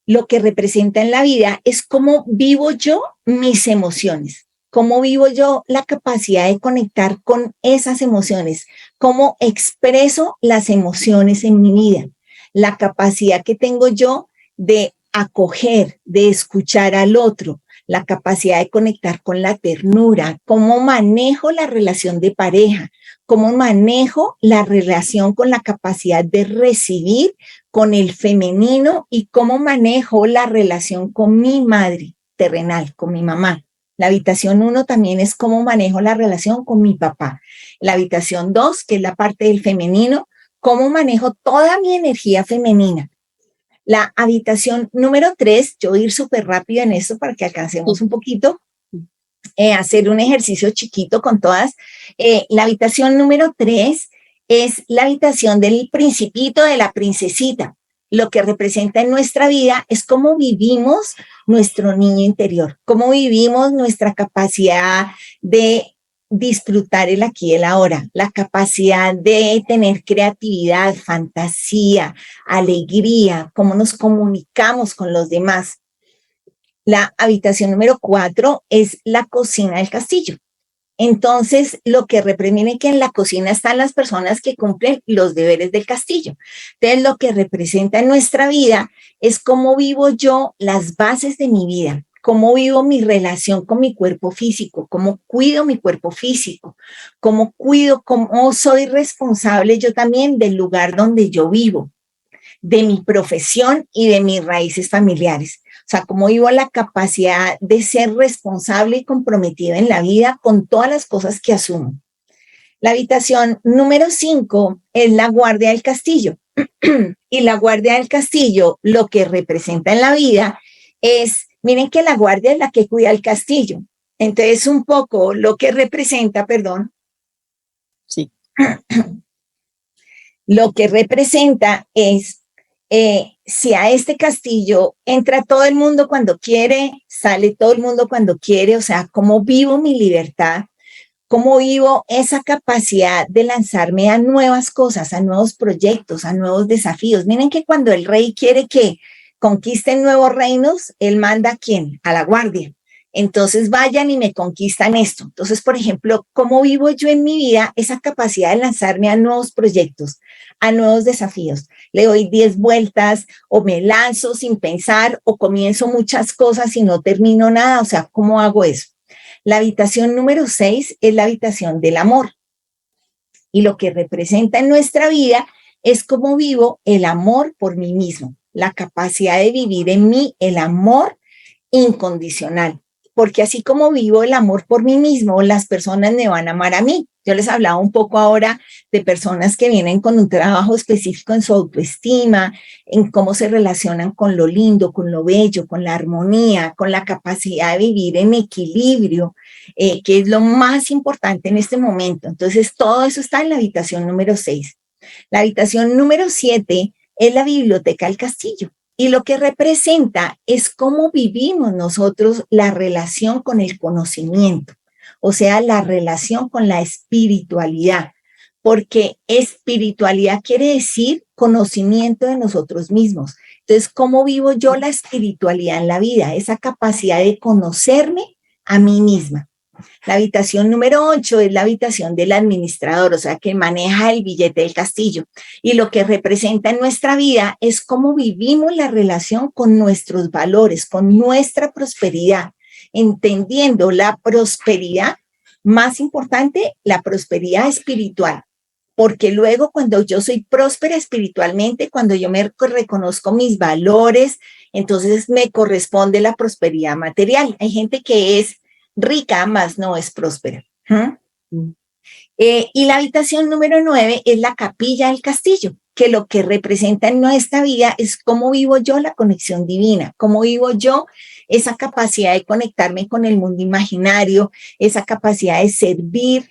lo que representa en la vida, es cómo vivo yo mis emociones, ¿Cómo vivo yo la capacidad de conectar con esas emociones? ¿Cómo expreso las emociones en mi vida? La capacidad que tengo yo de acoger, de escuchar al otro, la capacidad de conectar con la ternura, cómo manejo la relación de pareja, cómo manejo la relación con la capacidad de recibir con el femenino y cómo manejo la relación con mi madre terrenal, con mi mamá. La habitación 1 también es cómo manejo la relación con mi papá. La habitación 2, que es la parte del femenino, cómo manejo toda mi energía femenina. La habitación número 3, yo voy a ir súper rápido en esto para que alcancemos un poquito, hacer un ejercicio chiquito con todas. La habitación número 3 es la habitación del principito, de la princesita. Lo que representa en nuestra vida es cómo vivimos nuestro niño interior, cómo vivimos nuestra capacidad de disfrutar el aquí y el ahora, la capacidad de tener creatividad, fantasía, alegría, cómo nos comunicamos con los demás. La habitación número 4 es la cocina del castillo. Entonces, lo que representa que en la cocina están las personas que cumplen los deberes del castillo. Entonces, lo que representa en nuestra vida es cómo vivo yo las bases de mi vida, cómo vivo mi relación con mi cuerpo físico, cómo cuido mi cuerpo físico, cómo soy responsable yo también del lugar donde yo vivo, de mi profesión y de mis raíces familiares. O sea, cómo vivo la capacidad de ser responsable y comprometida en la vida con todas las cosas que asumo. La habitación número 5 es la guardia del castillo. Y la guardia del castillo, lo que representa en la vida es, miren que la guardia es la que cuida el castillo. Entonces, un poco lo que representa, perdón. Sí. Lo que representa es si a este castillo entra todo el mundo cuando quiere, sale todo el mundo cuando quiere, o sea, cómo vivo mi libertad, cómo vivo esa capacidad de lanzarme a nuevas cosas, a nuevos proyectos, a nuevos desafíos. Miren que cuando el rey quiere que conquisten nuevos reinos, él manda ¿a quién? A la guardia. Entonces vayan y me conquistan esto. Entonces, por ejemplo, ¿cómo vivo yo en mi vida esa capacidad de lanzarme a nuevos proyectos, a nuevos desafíos? Le doy 10 vueltas o me lanzo sin pensar o comienzo muchas cosas y no termino nada. O sea, ¿cómo hago eso? La habitación número 6 es la habitación del amor. Y lo que representa en nuestra vida es cómo vivo el amor por mí mismo, la capacidad de vivir en mí el amor incondicional. Porque así como vivo el amor por mí mismo, las personas me van a amar a mí. Yo les hablaba un poco ahora de personas que vienen con un trabajo específico en su autoestima, en cómo se relacionan con lo lindo, con lo bello, con la armonía, con la capacidad de vivir en equilibrio, que es lo más importante en este momento. Entonces, todo eso está en la habitación número 6. La habitación número 7 es la biblioteca del castillo. Y lo que representa es cómo vivimos nosotros la relación con el conocimiento, o sea, la relación con la espiritualidad, porque espiritualidad quiere decir conocimiento de nosotros mismos. Entonces, ¿cómo vivo yo la espiritualidad en la vida? Esa capacidad de conocerme a mí misma. La habitación número 8 es la habitación del administrador, o sea, que maneja el billete del castillo. Y lo que representa en nuestra vida es cómo vivimos la relación con nuestros valores, con nuestra prosperidad, entendiendo la prosperidad, más importante, la prosperidad espiritual. Porque luego cuando yo soy próspera espiritualmente, cuando yo me reconozco mis valores, entonces me corresponde la prosperidad material. Hay gente que es rica, más no es próspera. Y la habitación número 9 es la capilla del castillo, que lo que representa en nuestra vida es cómo vivo yo la conexión divina, cómo vivo yo esa capacidad de conectarme con el mundo imaginario, esa capacidad de servir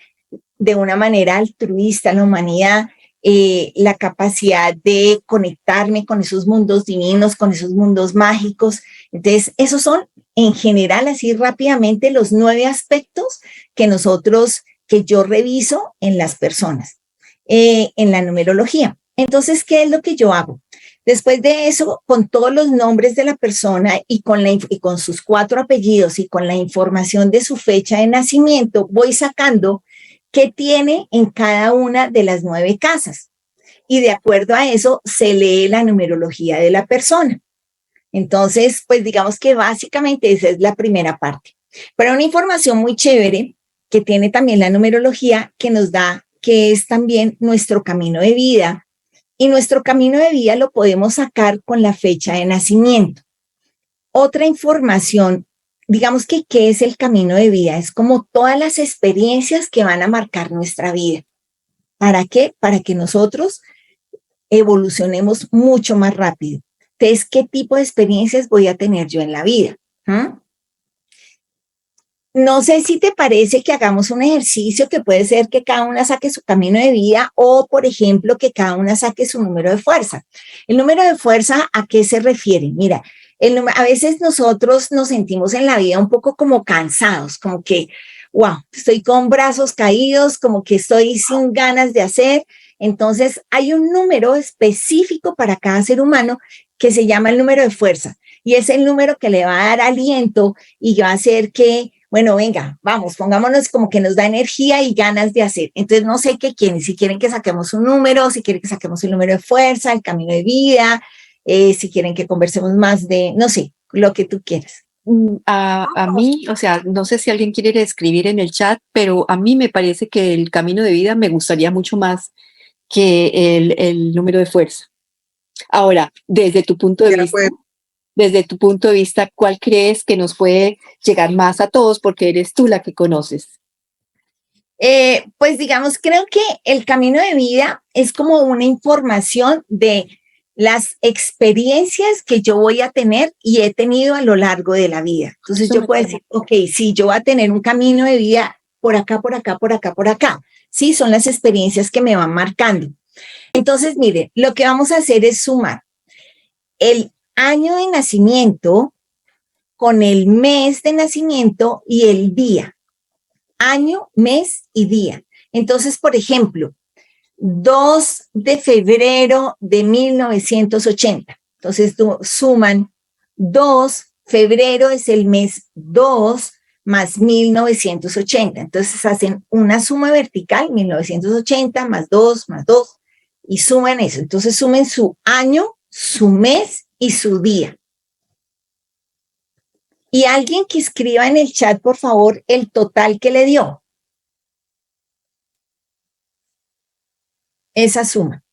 de una manera altruista a la humanidad, la capacidad de conectarme con esos mundos divinos, con esos mundos mágicos. Entonces, esos son en general, así rápidamente, los 9 aspectos que yo reviso en las personas, en la numerología. Entonces, ¿qué es lo que yo hago? Después de eso, con todos los nombres de la persona y con sus 4 apellidos y con la información de su fecha de nacimiento, voy sacando qué tiene en cada una de las 9 casas. Y de acuerdo a eso, se lee la numerología de la persona. Entonces, pues digamos que básicamente esa es la primera parte. Pero una información muy chévere que tiene también la numerología que nos da, que es también nuestro camino de vida. Y nuestro camino de vida lo podemos sacar con la fecha de nacimiento. Otra información, digamos que ¿qué es el camino de vida? Es como todas las experiencias que van a marcar nuestra vida. ¿Para qué? Para que nosotros evolucionemos mucho más rápido. Entonces, ¿qué tipo de experiencias voy a tener yo en la vida? No sé si te parece que hagamos un ejercicio que puede ser que cada una saque su camino de vida o, por ejemplo, que cada una saque su número de fuerza. El número de fuerza, ¿a qué se refiere? Mira, a veces nosotros nos sentimos en la vida un poco como cansados, como que, wow, estoy con brazos caídos, como que estoy sin ganas de hacer. Entonces, hay un número específico para cada ser humano que se llama el número de fuerza y es el número que le va a dar aliento y va a hacer que, bueno, venga, vamos, pongámonos como que nos da energía y ganas de hacer. Entonces, no sé qué quieren, si quieren que saquemos un número, si quieren que saquemos el número de fuerza, el camino de vida, si quieren que conversemos más de, no sé, lo que tú quieras. A mí, o sea, no sé si alguien quiere escribir en el chat, pero a mí me parece que el camino de vida me gustaría mucho más que el número de fuerza. Ahora, desde tu punto de vista, ¿cuál crees que nos puede llegar más a todos? Porque eres tú la que conoces. Pues digamos, creo que el camino de vida es como una información de las experiencias que yo voy a tener y he tenido a lo largo de la vida. Entonces yo puedo decir, ok, sí, yo voy a tener un camino de vida por acá, por acá, por acá, por acá. Sí, son las experiencias que me van marcando. Entonces, mire, lo que vamos a hacer es sumar el año de nacimiento con el mes de nacimiento y el día. Año, mes y día. Entonces, por ejemplo, 2 de febrero de 1980. Entonces, suman 2, febrero es el mes 2 más 1980. Entonces, hacen una suma vertical, 1980 más 2, y suman eso. Entonces, sumen su año, su mes y su día. Y alguien que escriba en el chat, por favor, el total que le dio. Esa suma.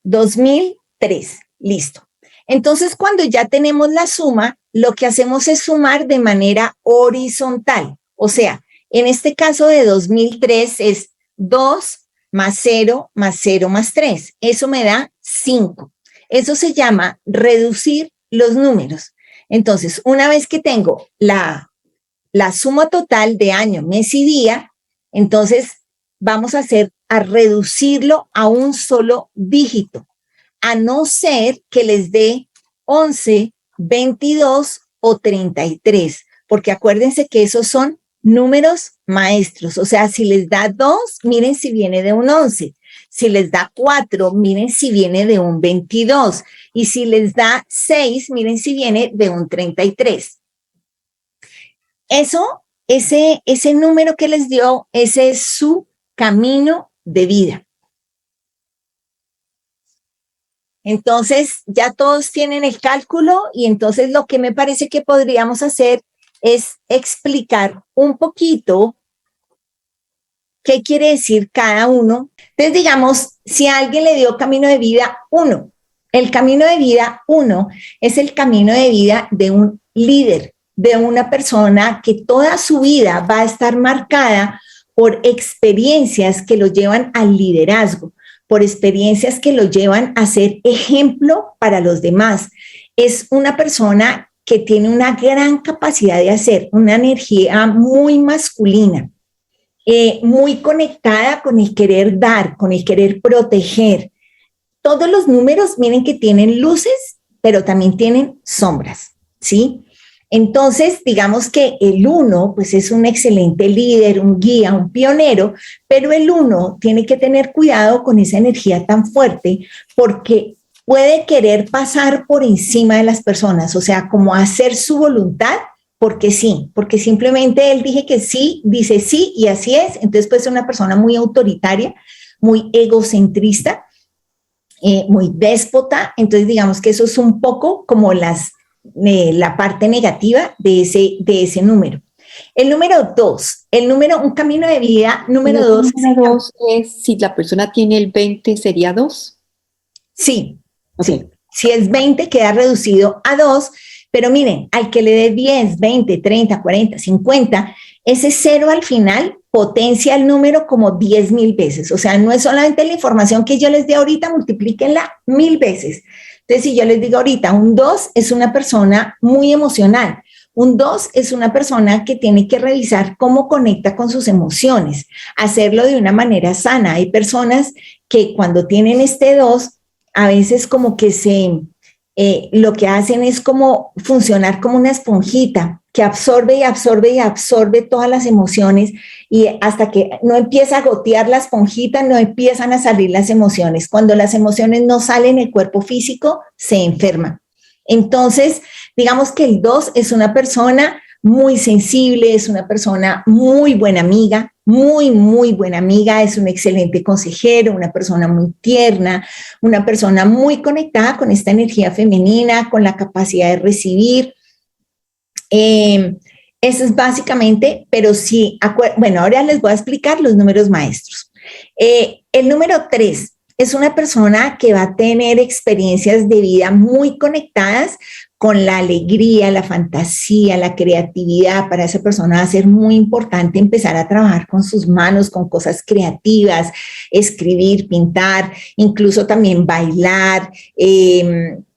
2003. Listo. Entonces, cuando ya tenemos la suma, lo que hacemos es sumar de manera horizontal. O sea, en este caso de 2003 es 2 más 0 más 0 más 3. Eso me da 5. Eso se llama reducir los números. Entonces, una vez que tengo la suma total de año, mes y día, entonces vamos a reducirlo a un solo dígito, a no ser que les dé 11, 22 o 33, porque acuérdense que esos son números maestros, o sea, si les da 2, miren si viene de un 11, si les da 4, miren si viene de un 22, y si les da 6, miren si viene de un 33. Ese número que les dio, ese es su camino de vida. Entonces, ya todos tienen el cálculo y entonces lo que me parece que podríamos hacer es explicar un poquito qué quiere decir cada uno. Entonces, digamos, si a alguien le dio camino de vida 1, el camino de vida 1 es el camino de vida de un líder, de una persona que toda su vida va a estar marcada por experiencias que lo llevan al liderazgo, por experiencias que lo llevan a ser ejemplo para los demás. Es una persona que tiene una gran capacidad de hacer, una energía muy masculina, muy conectada con el querer dar, con el querer proteger. Todos los números, miren que tienen luces, pero también tienen sombras, ¿sí? Entonces, digamos que el 1, pues es un excelente líder, un guía, un pionero, pero el 1 tiene que tener cuidado con esa energía tan fuerte porque puede querer pasar por encima de las personas, o sea, como hacer su voluntad porque sí, porque simplemente él dije que sí, dice sí y así es, entonces puede ser una persona muy autoritaria, muy egocentrista, muy déspota, entonces digamos que eso es un poco como la parte negativa de ese número. El número 2, un camino de vida número 2. Número 2 es si la persona tiene el 20, ¿sería 2? Sí, Okay. sí. Si es 20, queda reducido a 2, pero miren, al que le dé 10, 20, 30, 40, 50, ese 0 al final potencia el número como 10,000 veces. O sea, no es solamente la información que yo les di ahorita, multiplíquenla 1000 veces. Entonces, si yo les digo ahorita, un 2 es una persona muy emocional. Un 2 es una persona que tiene que revisar cómo conecta con sus emociones, hacerlo de una manera sana. Hay personas que cuando tienen este 2, a veces como que lo que hacen es como funcionar como una esponjita que absorbe y absorbe y absorbe todas las emociones y hasta que no empieza a gotear la esponjita, no empiezan a salir las emociones. Cuando las emociones no salen el cuerpo físico, se enferma. Entonces, digamos que el 2 es una persona muy sensible, es una persona muy buena amiga, muy, muy buena amiga, es un excelente consejero, una persona muy tierna, una persona muy conectada con esta energía femenina, con la capacidad de recibir. Eso es básicamente, pero sí, bueno, ahora les voy a explicar los números maestros. El número 3 es una persona que va a tener experiencias de vida muy conectadas con la alegría, la fantasía, la creatividad. Para esa persona va a ser muy importante empezar a trabajar con sus manos, con cosas creativas, escribir, pintar, incluso también bailar,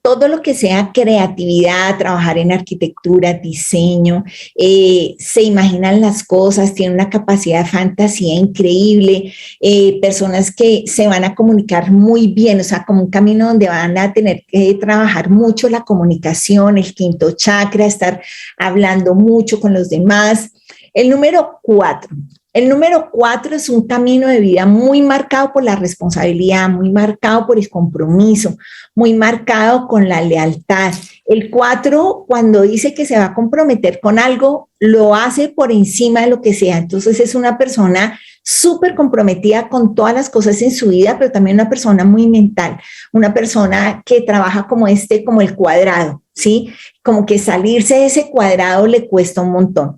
todo lo que sea creatividad, trabajar en arquitectura, diseño, se imaginan las cosas, tienen una capacidad de fantasía increíble, personas que se van a comunicar muy bien, o sea, como un camino donde van a tener que trabajar mucho la comunicación, el quinto chakra, estar hablando mucho con los demás. El número 4. El número 4 es un camino de vida muy marcado por la responsabilidad, muy marcado por el compromiso, muy marcado con la lealtad. El 4, cuando dice que se va a comprometer con algo, lo hace por encima de lo que sea. Entonces es una persona súper comprometida con todas las cosas en su vida, pero también una persona muy mental, una persona que trabaja como como el cuadrado, ¿sí? Como que salirse de ese cuadrado le cuesta un montón.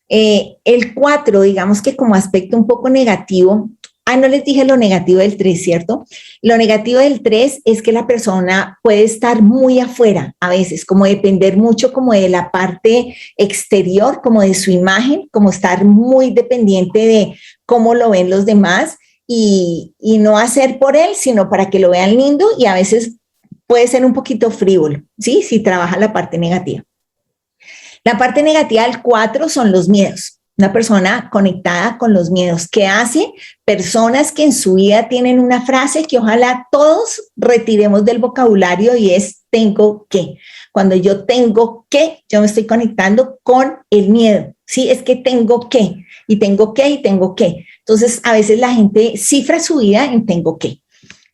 El 4, digamos que como aspecto un poco negativo, no les dije lo negativo del 3, ¿cierto? Lo negativo del 3 es que la persona puede estar muy afuera a veces, como depender mucho como de la parte exterior, como de su imagen, como estar muy dependiente de cómo lo ven los demás y no hacer por él, sino para que lo vean lindo y a veces puede ser un poquito frívolo, ¿sí? Si trabaja la parte negativa. La parte negativa del 4 son los miedos. Una persona conectada con los miedos. ¿Qué hace? Personas que en su vida tienen una frase que ojalá todos retiremos del vocabulario y es tengo que. Cuando yo tengo que, yo me estoy conectando con el miedo. Sí, es que tengo que, y tengo que, y tengo que. Entonces, a veces la gente cifra su vida en tengo que.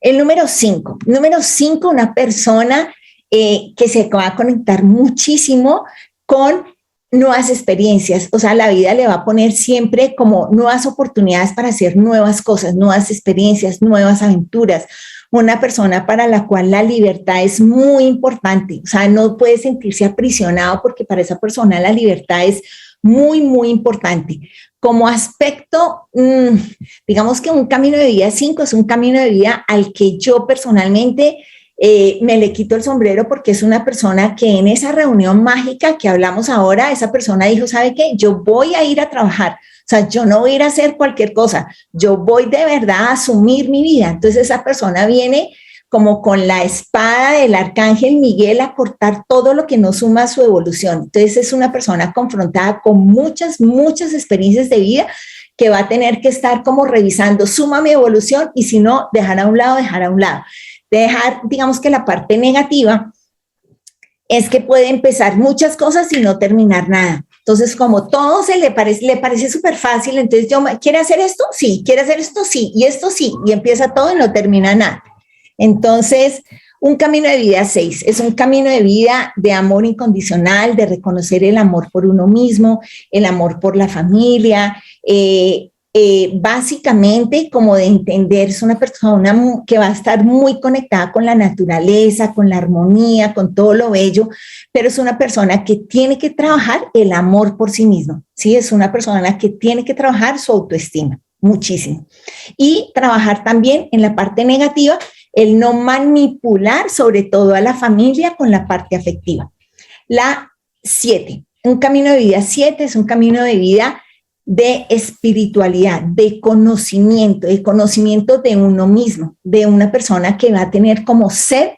El número 5. Número 5, una persona que se va a conectar muchísimo con nuevas experiencias, o sea, la vida le va a poner siempre como nuevas oportunidades para hacer nuevas cosas, nuevas experiencias, nuevas aventuras. Una persona para la cual la libertad es muy importante, o sea, no puede sentirse aprisionado porque para esa persona la libertad es muy, muy importante. Como aspecto, digamos que un camino de vida 5 es un camino de vida al que yo personalmente me le quito el sombrero porque es una persona que en esa reunión mágica que hablamos ahora, esa persona dijo, ¿sabe qué? Yo voy a ir a trabajar, o sea, yo no voy a ir a hacer cualquier cosa, yo voy de verdad a asumir mi vida. Entonces esa persona viene como con la espada del arcángel Miguel a cortar todo lo que no suma a su evolución. Entonces es una persona confrontada con muchas, muchas experiencias de vida que va a tener que estar como revisando, suma mi evolución y si no, dejar a un lado, dejar a un lado. Dejar, digamos que la parte negativa, es que puede empezar muchas cosas y no terminar nada. Entonces, como todo le parece súper fácil, entonces ¿quiere hacer esto? Sí, quiere hacer esto, sí, y esto sí, y empieza todo y no termina nada. Entonces, un camino de vida 6 es un camino de vida de amor incondicional, de reconocer el amor por uno mismo, el amor por la familia, básicamente como de entender, es una persona que va a estar muy conectada con la naturaleza, con la armonía, con todo lo bello, pero es una persona que tiene que trabajar el amor por sí mismo, ¿sí? Es una persona que tiene que trabajar su autoestima muchísimo y trabajar también en la parte negativa, el no manipular sobre todo a la familia con la parte afectiva. La 7, un camino de vida 7 es un camino de vida de espiritualidad, de conocimiento de uno mismo, de una persona que va a tener como sed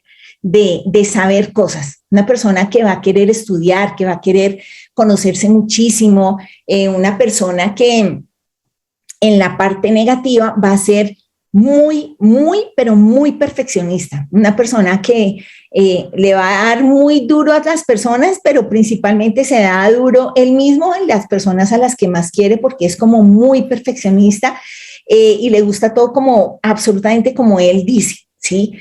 de saber cosas, una persona que va a querer estudiar, que va a querer conocerse muchísimo, una persona que en la parte negativa va a ser pero muy perfeccionista, una persona que le va a dar muy duro a las personas, pero principalmente se da duro él mismo en las personas a las que más quiere, porque es como muy perfeccionista y le gusta todo como absolutamente como él dice, ¿sí?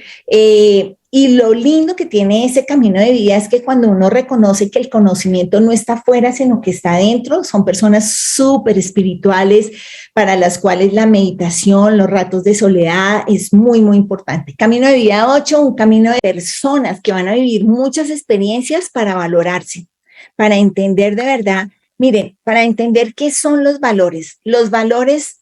Y lo lindo que tiene ese camino de vida es que cuando uno reconoce que el conocimiento no está afuera, sino que está adentro, son personas súper espirituales para las cuales la meditación, los ratos de soledad es muy, muy importante. Camino de vida 8, un camino de personas que van a vivir muchas experiencias para valorarse, para entender de verdad, miren, para entender qué son los valores. Los valores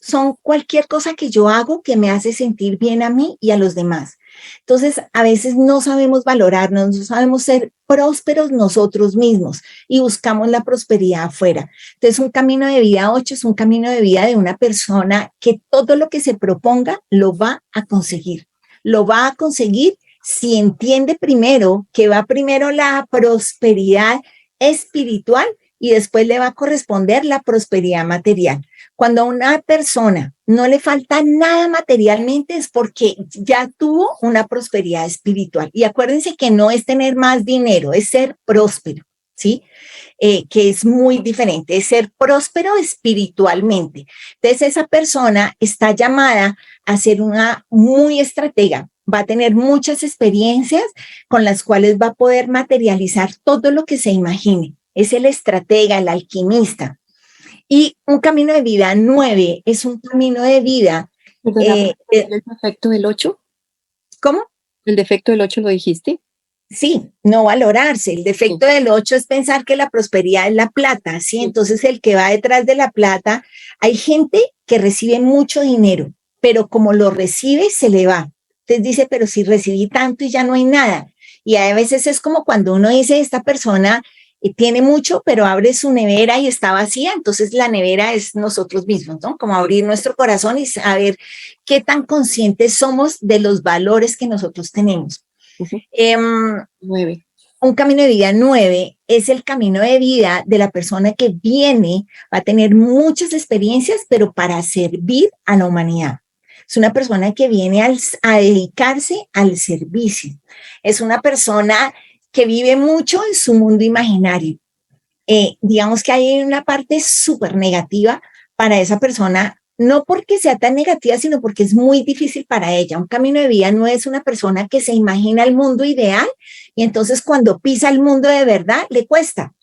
son cualquier cosa que yo hago que me hace sentir bien a mí y a los demás. Entonces, a veces no sabemos valorarnos, no sabemos ser prósperos nosotros mismos y buscamos la prosperidad afuera. Entonces, un camino de vida 8 es un camino de vida de una persona que todo lo que se proponga lo va a conseguir. Lo va a conseguir si entiende primero que va primero la prosperidad espiritual y después le va a corresponder la prosperidad material. Cuando a una persona no le falta nada materialmente es porque ya tuvo una prosperidad espiritual. Y acuérdense que no es tener más dinero, es ser próspero, ¿sí? Que es muy diferente, es ser próspero espiritualmente. Entonces esa persona está llamada a ser una muy estratega, va a tener muchas experiencias con las cuales va a poder materializar todo lo que se imagine. Es el estratega, el alquimista. Y un camino de vida 9 es un camino de vida. ¿El defecto del 8? ¿Cómo? ¿El defecto del 8 lo dijiste? Sí, no valorarse. El defecto del 8 es pensar que la prosperidad es la plata, ¿sí? Entonces el que va detrás de la plata, hay gente que recibe mucho dinero, pero como lo recibe, se le va. Entonces dice, pero si recibí tanto y ya no hay nada. Y a veces es como cuando uno dice, esta persona tiene mucho, pero abre su nevera y está vacía, entonces la nevera es nosotros mismos, ¿no? Como abrir nuestro corazón y saber qué tan conscientes somos de los valores que nosotros tenemos. 9. Un camino de vida 9 es el camino de vida de la persona que viene, va a tener muchas experiencias, pero para servir a la humanidad. Es una persona que viene a dedicarse al servicio. Es una persona que vive mucho en su mundo imaginario. Digamos que hay una parte súper negativa para esa persona, no porque sea tan negativa, sino porque es muy difícil para ella. Un camino de vida no es una persona que se imagina el mundo ideal y entonces cuando pisa el mundo de verdad le cuesta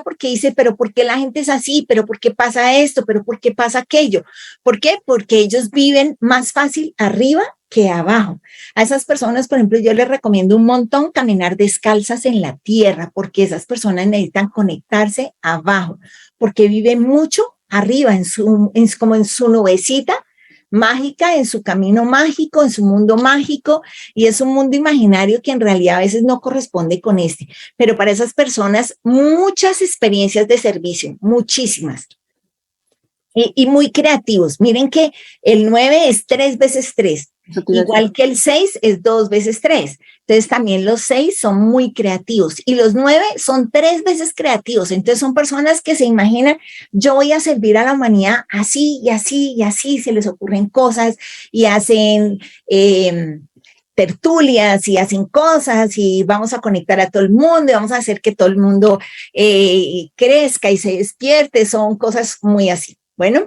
porque dice, pero ¿por qué la gente es así? ¿Pero por qué pasa esto? ¿Pero por qué pasa aquello? ¿Por qué? Porque ellos viven más fácil arriba que abajo. A esas personas, por ejemplo, yo les recomiendo un montón caminar descalzas en la tierra, porque esas personas necesitan conectarse abajo, porque viven mucho arriba, como en su nubecita mágica, en su camino mágico, en su mundo mágico, y es un mundo imaginario que en realidad a veces no corresponde con este. Pero para esas personas, muchas experiencias de servicio, muchísimas. Y muy creativos. Miren que el 9 es 3 veces 3. Igual que el 6 es 2 veces 3. Entonces también los 6 son muy creativos y los 9 son 3 veces creativos. Entonces son personas que se imaginan, yo voy a servir a la humanidad así y así y así, se les ocurren cosas y hacen tertulias y hacen cosas y vamos a conectar a todo el mundo y vamos a hacer que todo el mundo crezca y se despierte, son cosas muy así. Bueno,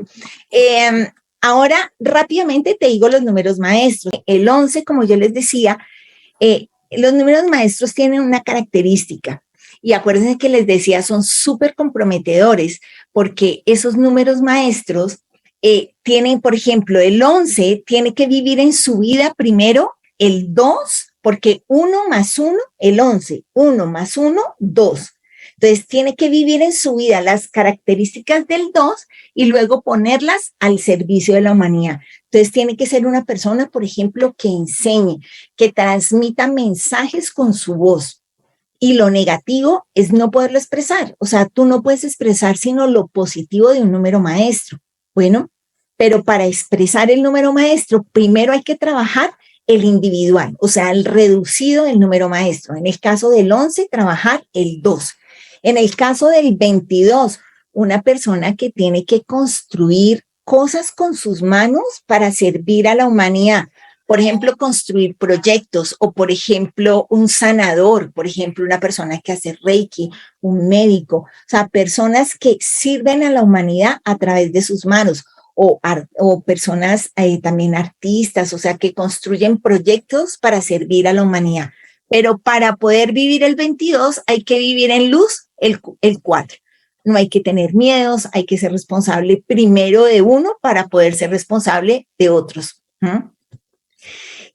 ahora rápidamente te digo los números maestros. El 11, como yo les decía, los números maestros tienen una característica y acuérdense que les decía, son súper comprometedores porque esos números maestros tienen, por ejemplo, el 11 tiene que vivir en su vida primero el 2, porque 1 más 1, el 11, 1 más 1, 2. Entonces, tiene que vivir en su vida las características del 2 y luego ponerlas al servicio de la humanidad. Entonces, tiene que ser una persona, por ejemplo, que enseñe, que transmita mensajes con su voz. Y lo negativo es no poderlo expresar. O sea, tú no puedes expresar sino lo positivo de un número maestro. Bueno, pero para expresar el número maestro, primero hay que trabajar el individual, o sea, el reducido del número maestro. En el caso del 11, trabajar el 2. En el caso del 22, una persona que tiene que construir cosas con sus manos para servir a la humanidad. Por ejemplo, construir proyectos o, por ejemplo, un sanador, por ejemplo, una persona que hace Reiki, un médico, o sea, personas que sirven a la humanidad a través de sus manos. O personas también artistas, o sea, que construyen proyectos para servir a la humanidad. Pero para poder vivir el 22 hay que vivir en luz el 4. No hay que tener miedos, hay que ser responsable primero de uno para poder ser responsable de otros.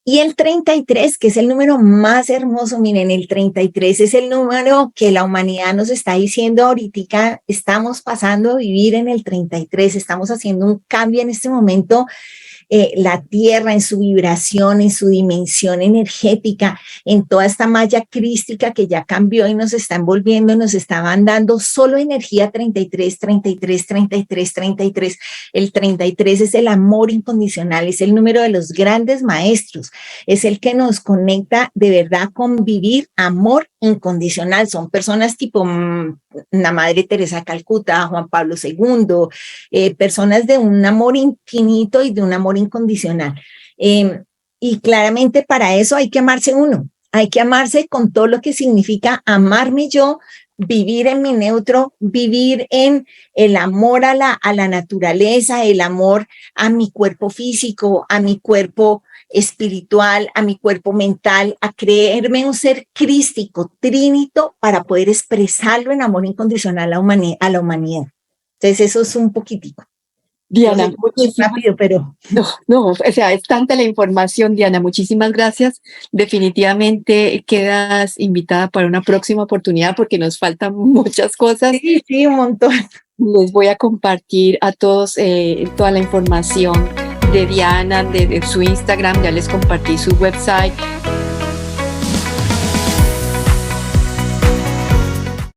Y el 33, que es el número más hermoso, miren, el 33 es el número que la humanidad nos está diciendo ahorita, estamos pasando a vivir en el 33, estamos haciendo un cambio en este momento, la Tierra en su vibración, en su dimensión energética, en toda esta malla crística que ya cambió y nos está envolviendo, nos estaban dando solo energía 33, 33, 33, 33. El 33 es el amor incondicional, es el número de los grandes maestros, es el que nos conecta de verdad con vivir amor incondicional. Son personas tipo la Madre Teresa de Calcuta, Juan Pablo II, personas de un amor infinito y de un amor incondicional. Y claramente para eso hay que amarse uno, hay que amarse con todo lo que significa amarme yo, vivir en mi neutro, vivir en el amor a la naturaleza, el amor a mi cuerpo físico, a mi cuerpo espiritual, a mi cuerpo mental, a creerme un ser crístico, trínito, para poder expresarlo en amor incondicional a la humanidad. Entonces eso es un poquitico. Diana, rápido, pero... No, o sea, es tanta la información, Diana, muchísimas gracias. Definitivamente quedas invitada para una próxima oportunidad porque nos faltan muchas cosas. Sí, un montón. Les voy a compartir a todos toda la información de Diana, de su Instagram, ya les compartí su website,